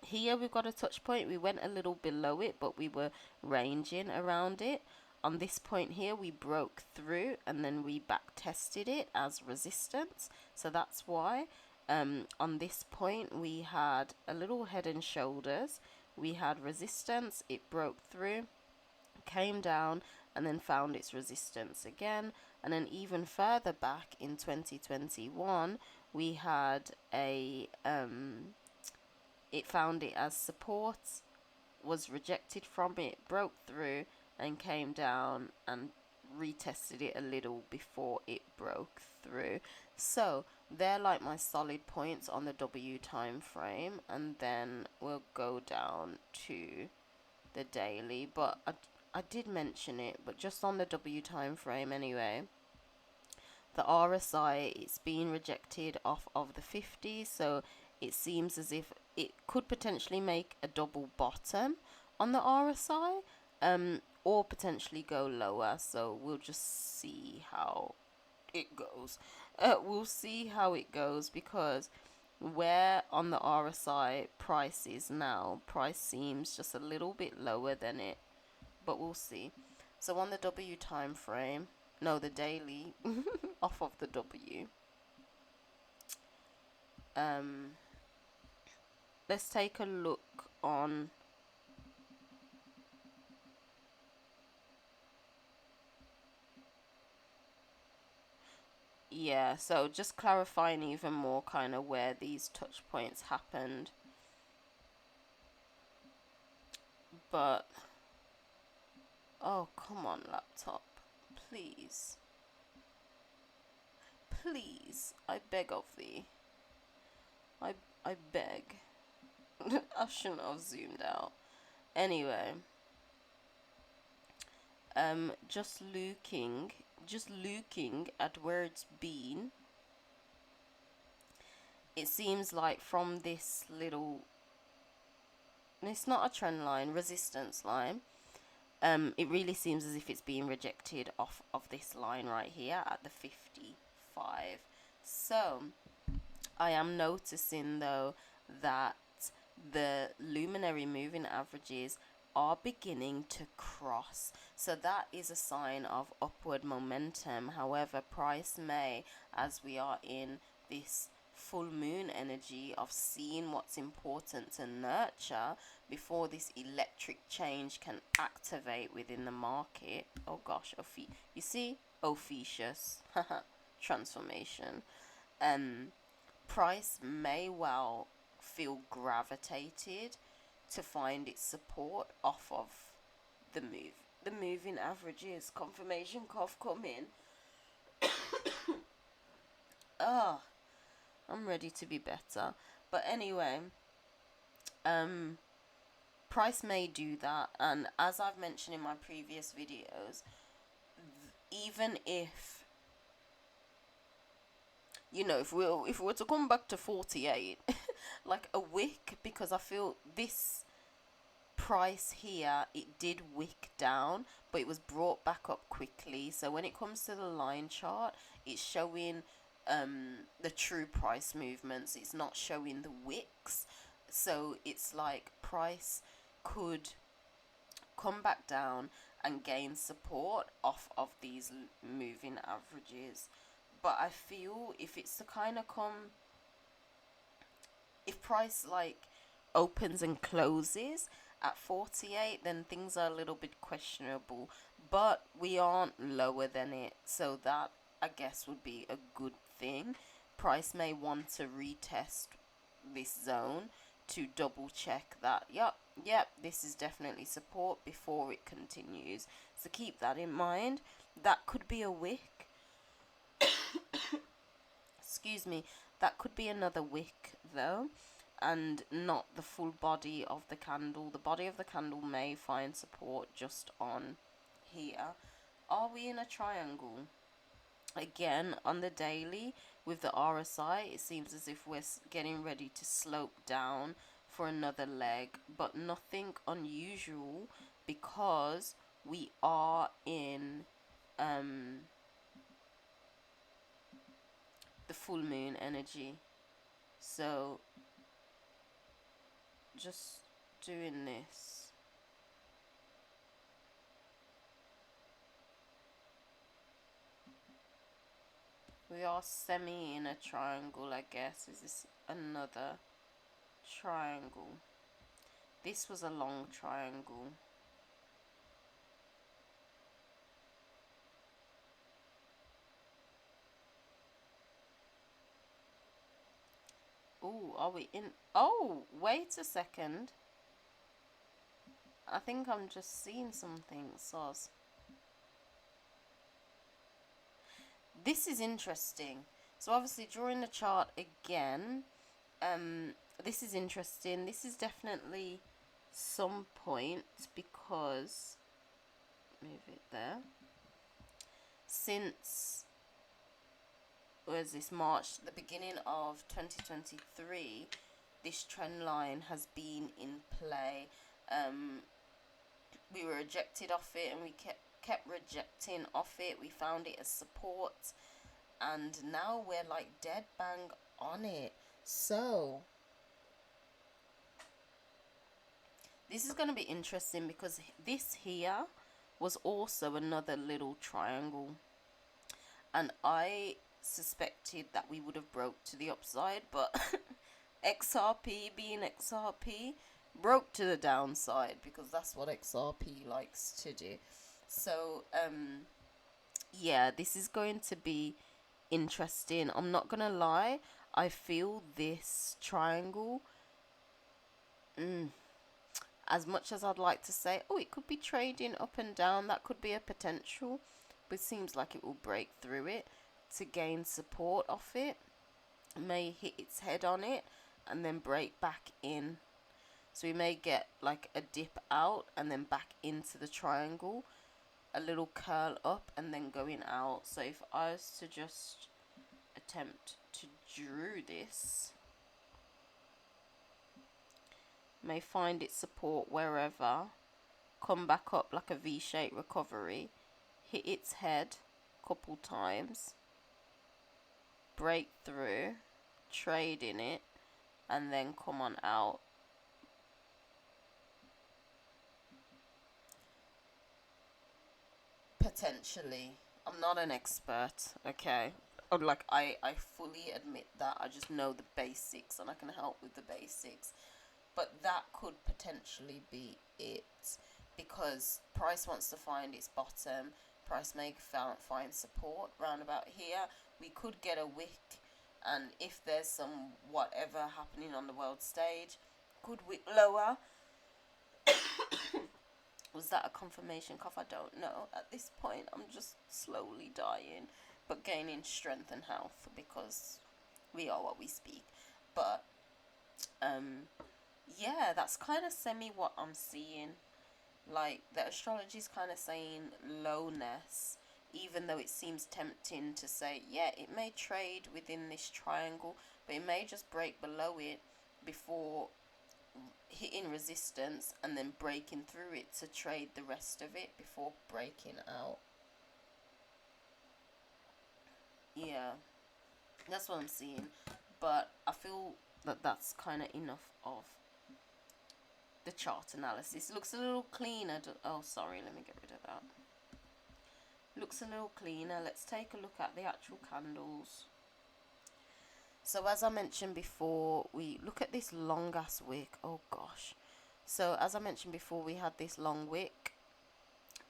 Here we've got a touch point. We went a little below it, but we were ranging around it. On this point here we broke through and then we back tested it as resistance, so that's why. On this point we had a little head and shoulders, we had resistance, it broke through, came down, and then found its resistance again. And then even further back in 2021 we had a it found it as support, was rejected from it, broke through and came down and retested it a little before it broke through. So they're like my solid points on the W time frame, and then we'll go down to the daily. But I did mention it, but just on the W time frame anyway, the RSI, it's being rejected off of the 50, so it seems as if it could potentially make a double bottom on the RSI, or potentially go lower. So we'll just see how it goes. We'll see how it goes, because where on the RSI price is now, price seems just a little bit lower than it, but we'll see. So on the W time frame, no, the daily, off of the W. Let's take a look on yeah, so just clarifying even more kind of where these touch points happened. But oh, come on, laptop, please, please, I beg of thee, I beg. I shouldn't have zoomed out. Anyway, just looking at where it's been, it seems like from this little, it's not a trend line, resistance line, it really seems as if it's being rejected off of this line right here at the 55. So I am noticing though that the luminary moving averages are beginning to cross, so that is a sign of upward momentum. However, price may, as we are in this full moon energy of seeing what's important to nurture before this electric change can activate within the market. Oh gosh, you see, Ophiuchus transformation. Price may well feel gravitated to find its support off of the moving averages. Confirmation cough come in. Oh, I'm ready to be better. But anyway, price may do that, and as I've mentioned in my previous videos, even if you know, if we were to come back to 48, like a wick, because I feel this price here, it did wick down, but it was brought back up quickly. So when it comes to the line chart, it's showing the true price movements. It's not showing the wicks. So it's like price could come back down and gain support off of these moving averages. But I feel if it's to kind of come, if price like opens and closes at 48, then things are a little bit questionable. But we aren't lower than it, so that I guess would be a good thing. Price may want to retest this zone to double check that yep, this is definitely support before it continues. So keep that in mind. That could be a wick. Excuse me, that could be another wick though, and not the full body of the candle. The body of the candle may find support just on here. Are we in a triangle? Again, on the daily with the RSI, it seems as if we're getting ready to slope down for another leg, but nothing unusual because we are in the full moon energy. So just doing this. We are semi in a triangle, I guess. Is this another triangle? This was a long triangle. Oh, are we in? Oh, wait a second. I think I'm just seeing something, Soz. This is interesting. So obviously drawing the chart again, this is interesting. This is definitely some point because, move it there, since, where's this, March, the beginning of 2023, this trend line has been in play. We were rejected off it, and we kept rejecting off it. We found it as support, and now we're like dead bang on it. So this is going to be interesting because this here was also another little triangle, and I suspected that we would have broke to the upside, but XRP being XRP broke to the downside, because that's what XRP likes to do. So yeah, this is going to be interesting. I'm not gonna lie, I feel this triangle, as much as I'd like to say, oh, it could be trading up and down, that could be a potential, but it seems like it will break through it to gain support off it, may hit its head on it and then break back in. So we may get like a dip out and then back into the triangle, a little curl up and then going out. So if I was to just attempt to draw this, may find its support wherever, come back up like a V-shaped recovery, hit its head a couple times, break through, trade in it, and then come on out. Potentially. I'm not an expert, okay? Like, I fully admit that. I just know the basics and I can help with the basics. But that could potentially be it, because price wants to find its bottom. Price may find support round about here. We could get a wick, and if there's some whatever happening on the world stage, could wick lower. Was that a confirmation cough? I don't know. At this point, I'm just slowly dying, but gaining strength and health, because we are what we speak. But yeah, that's kind of semi what I'm seeing. Like, the astrology is kind of saying lowness, even though it seems tempting to say, yeah, it may trade within this triangle, but it may just break below it before hitting resistance and then breaking through it to trade the rest of it before breaking out. Yeah, that's what I'm seeing. But I feel that that's kind of enough of the chart analysis. Looks a little cleaner. Oh, sorry, let me get rid of that. Looks a little cleaner. Let's take a look at the actual candles. So as I mentioned before, we look at this long ass wick. Oh gosh. So as I mentioned before, we had this long wick,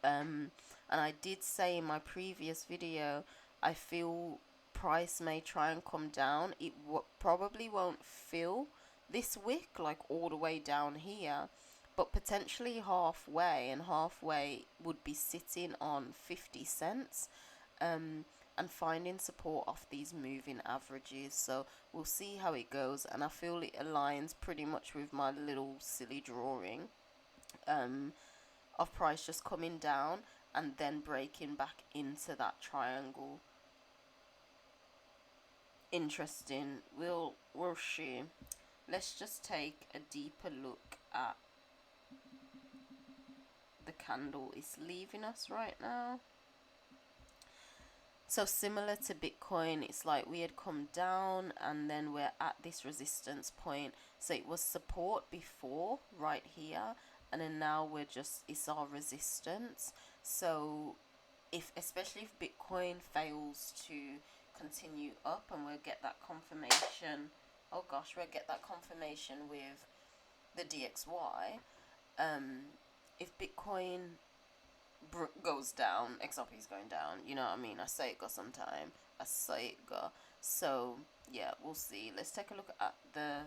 and I did say in my previous video, I feel price may try and come down. It probably won't fill this wick like all the way down here, but potentially halfway, and halfway would be sitting on 50 cents, and finding support off these moving averages. So we'll see how it goes, and I feel it aligns pretty much with my little silly drawing of price just coming down and then breaking back into that triangle. Interesting. We'll see. Let's just take a deeper look at the candle it's leaving us right now. So similar to Bitcoin, it's like we had come down and then we're at this resistance point. So it was support before right here, and then now we're just, it's our resistance. So especially if Bitcoin fails to continue up, and we'll get that confirmation, oh gosh, we'll get that confirmation with the DXY. If Bitcoin goes down, XRP is going down, you know what I mean? I say it go sometime, I say it go. So yeah, we'll see. Let's take a look at the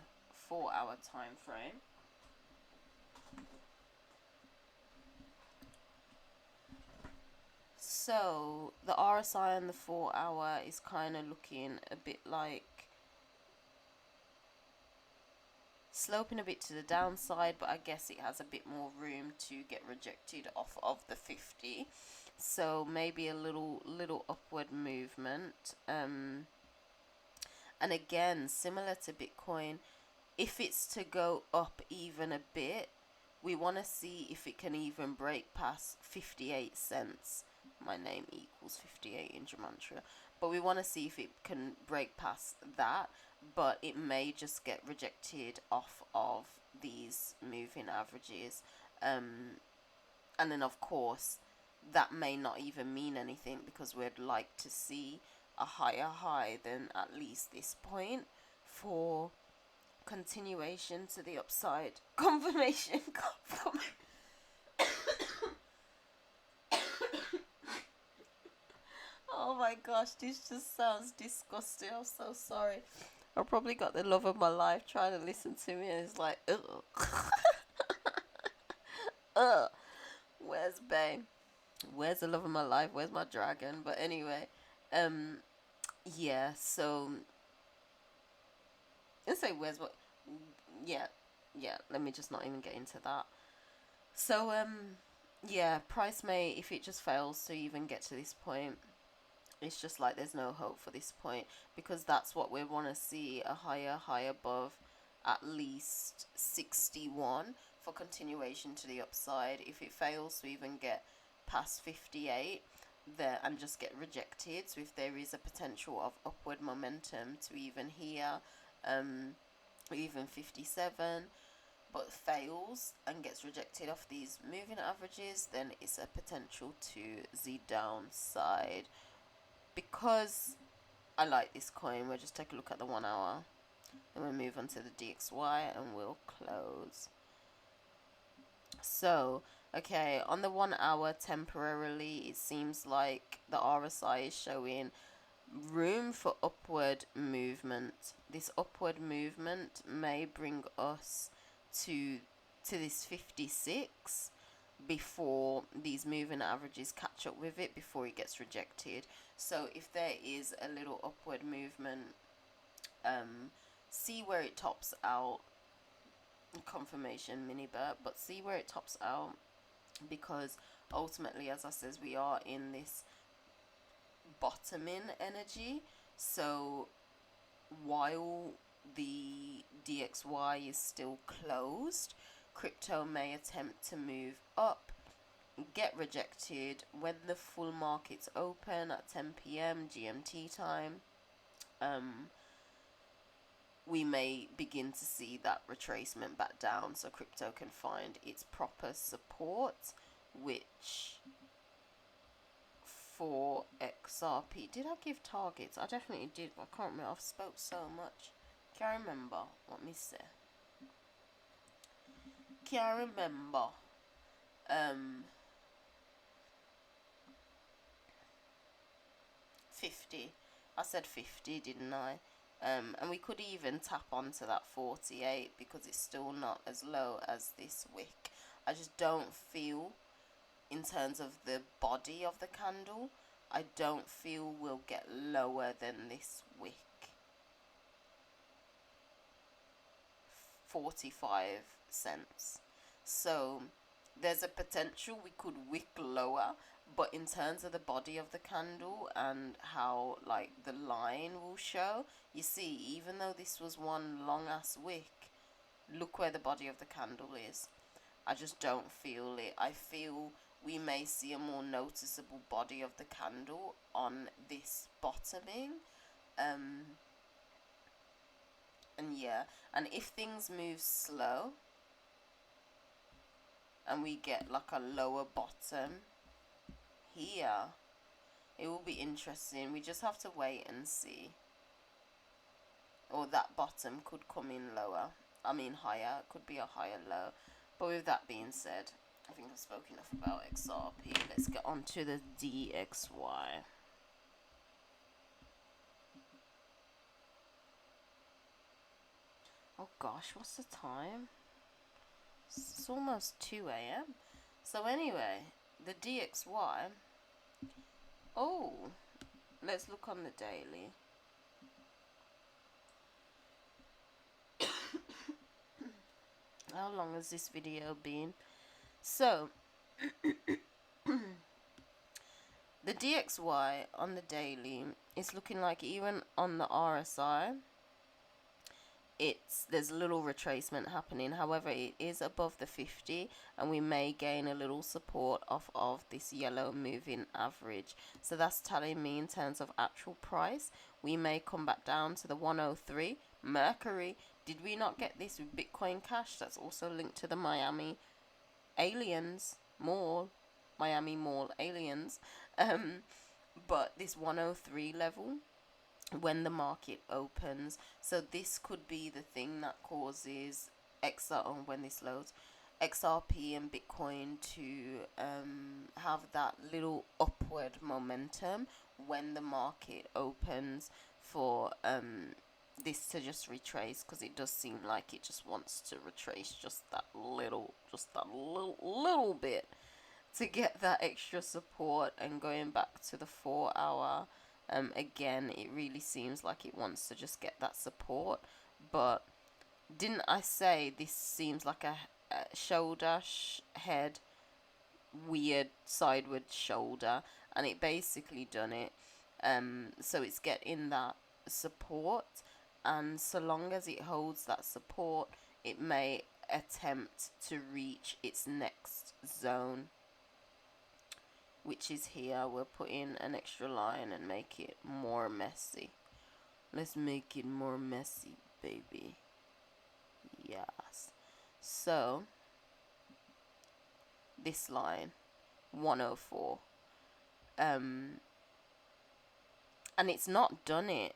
4-hour time frame. So the RSI on the 4-hour is kind of looking a bit like sloping a bit to the downside, but I guess it has a bit more room to get rejected off of the 50. So maybe a little upward movement. And again, similar to Bitcoin, if it's to go up even a bit, we want to see if it can even break past 58 cents. My name equals 58 in Gematria. But we want to see if it can break past that, but it may just get rejected off of these moving averages. And then of course, that may not even mean anything, because we'd like to see a higher high than at least this point for continuation to the upside. Confirmation. Oh my gosh, this just sounds disgusting. I'm so sorry. I probably got the love of my life trying to listen to me, and it's like, ugh. Ugh. Where's Bay? Where's the love of my life? Where's my dragon? But anyway, yeah, so let's say where's what, yeah, let me just not even get into that. So yeah, price may, if it just fails to even get to this point, it's just like there's no hope for this point, because that's what we want to see, a higher high above at least 61 for continuation to the upside. If it fails to even get past 58 there and just get rejected, so if there is a potential of upward momentum to even here, even 57, but fails and gets rejected off these moving averages, then it's a potential to the downside. Because I like this coin, we'll just take a look at the 1 hour, then we'll move on to the DXY and we'll close. So okay, on the 1 hour, temporarily it seems like the RSI is showing room for upward movement. This upward movement may bring us to this 56 before these moving averages catch up with it, before it gets rejected. So if there is a little upward movement, see where it tops out. Confirmation mini burp, but see where it tops out, because ultimately, as I says, we are in this bottoming energy. So while the DXY is still closed, crypto may attempt to move up, get rejected. When the full markets open at 10 p.m. GMT time, we may begin to see that retracement back down, so crypto can find its proper support, which for XRP, did I give targets? I definitely did, but I can't remember. I've spoke so much. Can't remember. Let me see. Can't remember. 50. I said 50, didn't I? And we could even tap onto that 48, because it's still not as low as this wick. I just don't feel, in terms of the body of the candle, I don't feel we'll get lower than this wick. 45 cents. So there's a potential we could wick lower, but in terms of the body of the candle and how like the line will show, you see, even though this was one long ass wick, look where the body of the candle is. I just don't feel it. I feel we may see a more noticeable body of the candle on this bottoming. And yeah, and if things move slow and we get like a lower bottom here, it will be interesting. We just have to wait and see. Or that bottom could come in lower. I mean higher. It could be a higher low. But with that being said, I think I've spoken enough about XRP. Let's get on to the DXY. Oh gosh, what's the time? It's almost 2 a.m. So anyway, the DXY. Oh, let's look on the daily. How long has this video been? So, the DXY on the daily is looking like, even on the RSI, there's a little retracement happening. However, it is above the 50, and we may gain a little support off of this yellow moving average. So that's telling me, in terms of actual price, we may come back down to the 103. Mercury, did we not get this with Bitcoin Cash? That's also linked to the Miami aliens mall. Miami Mall aliens. But this 103 level when the market opens, so this could be the thing that causes when this loads, XRP and Bitcoin to have that little upward momentum when the market opens for this to just retrace, because it does seem like it just wants to retrace just that little bit to get that extra support. And going back to the 4 hour, again, it really seems like it wants to just get that support. But didn't I say this seems like a shoulder, head, weird sideward shoulder, and it basically done it. So it's getting that support, and so long as it holds that support, it may attempt to reach its next zone, which is here. We'll put in an extra line and make it more messy. Let's make it more messy, baby. Yes. So this line 104, and it's not done it.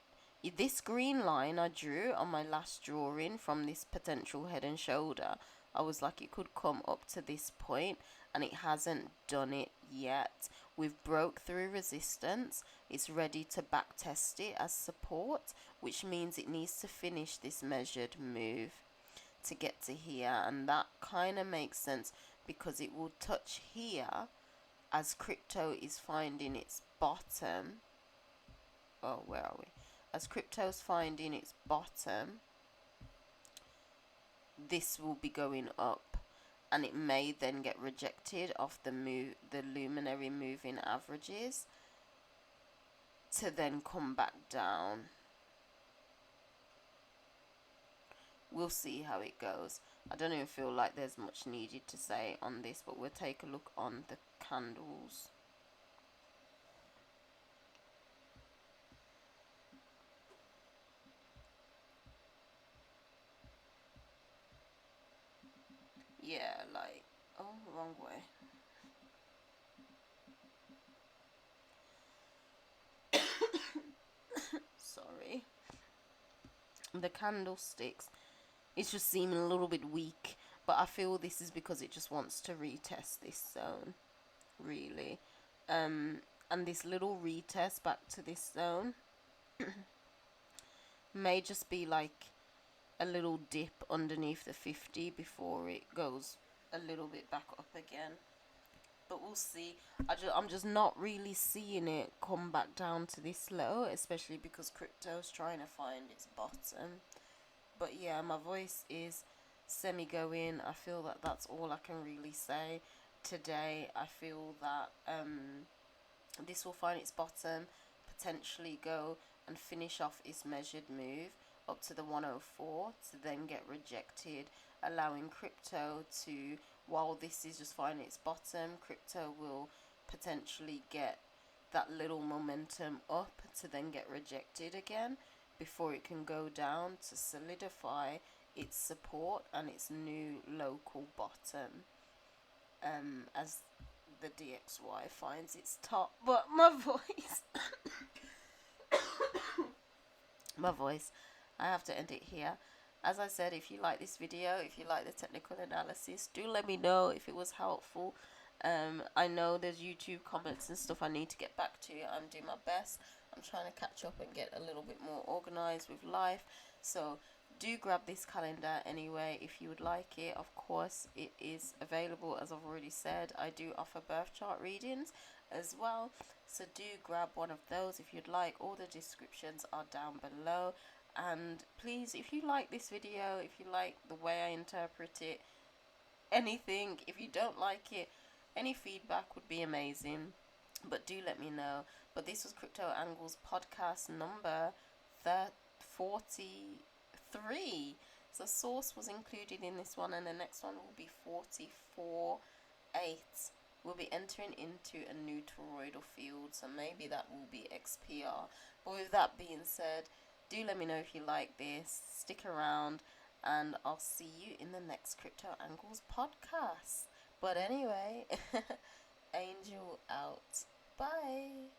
This green line I drew on my last drawing from this potential head and shoulder, I was like, it could come up to this point, and it hasn't done it yet. We've broke through resistance. It's ready to back test it as support, which means it needs to finish this measured move to get to here. And that kind of makes sense because it will touch here as crypto is finding its bottom. Oh, where are we? As crypto's finding its bottom, this will be going up, and it may then get rejected off the luminary moving averages to then come back down. We'll see how it goes. I don't even feel like there's much needed to say on this, but we'll take a look on the candles. Yeah, like, oh, wrong way. Sorry. The candlesticks, it's just seeming a little bit weak, but I feel this is because it just wants to retest this zone, really. And this little retest back to this zone may just be like a little dip underneath the 50 before it goes a little bit back up again. But we'll see. I'm just not really seeing it come back down to this low, especially because crypto's trying to find its bottom. But yeah, my voice is semi-going. I feel that that's all I can really say today. I feel that this will find its bottom, potentially go and finish off its measured move up to the 104 to then get rejected, allowing crypto to, while this is just finding its bottom, crypto will potentially get that little momentum up to then get rejected again before it can go down to solidify its support and its new local bottom, as the DXY finds its top. But my voice my voice, I have to end it here. As I said, if you like this video, if you like the technical analysis, do let me know if it was helpful. I know there's YouTube comments and stuff I need to get back to. I'm doing my best. I'm trying to catch up and get a little bit more organized with life. So do grab this calendar anyway if you would like it. Of course, it is available, as I've already said. I do offer birth chart readings as well, so do grab one of those if you'd like. All the descriptions are down below. And please, if you like this video, if you like the way I interpret it, anything, if you don't like it, any feedback would be amazing, but do let me know. But this was Crypto Angles podcast number 43. So source was included in this one, and the next one will be 44.8. We'll be entering into a new toroidal field, so maybe that will be XPR. But with that being said, do let me know if you like this. Stick around, and I'll see you in the next Crypto Angles podcast. But anyway, Angel out. Bye.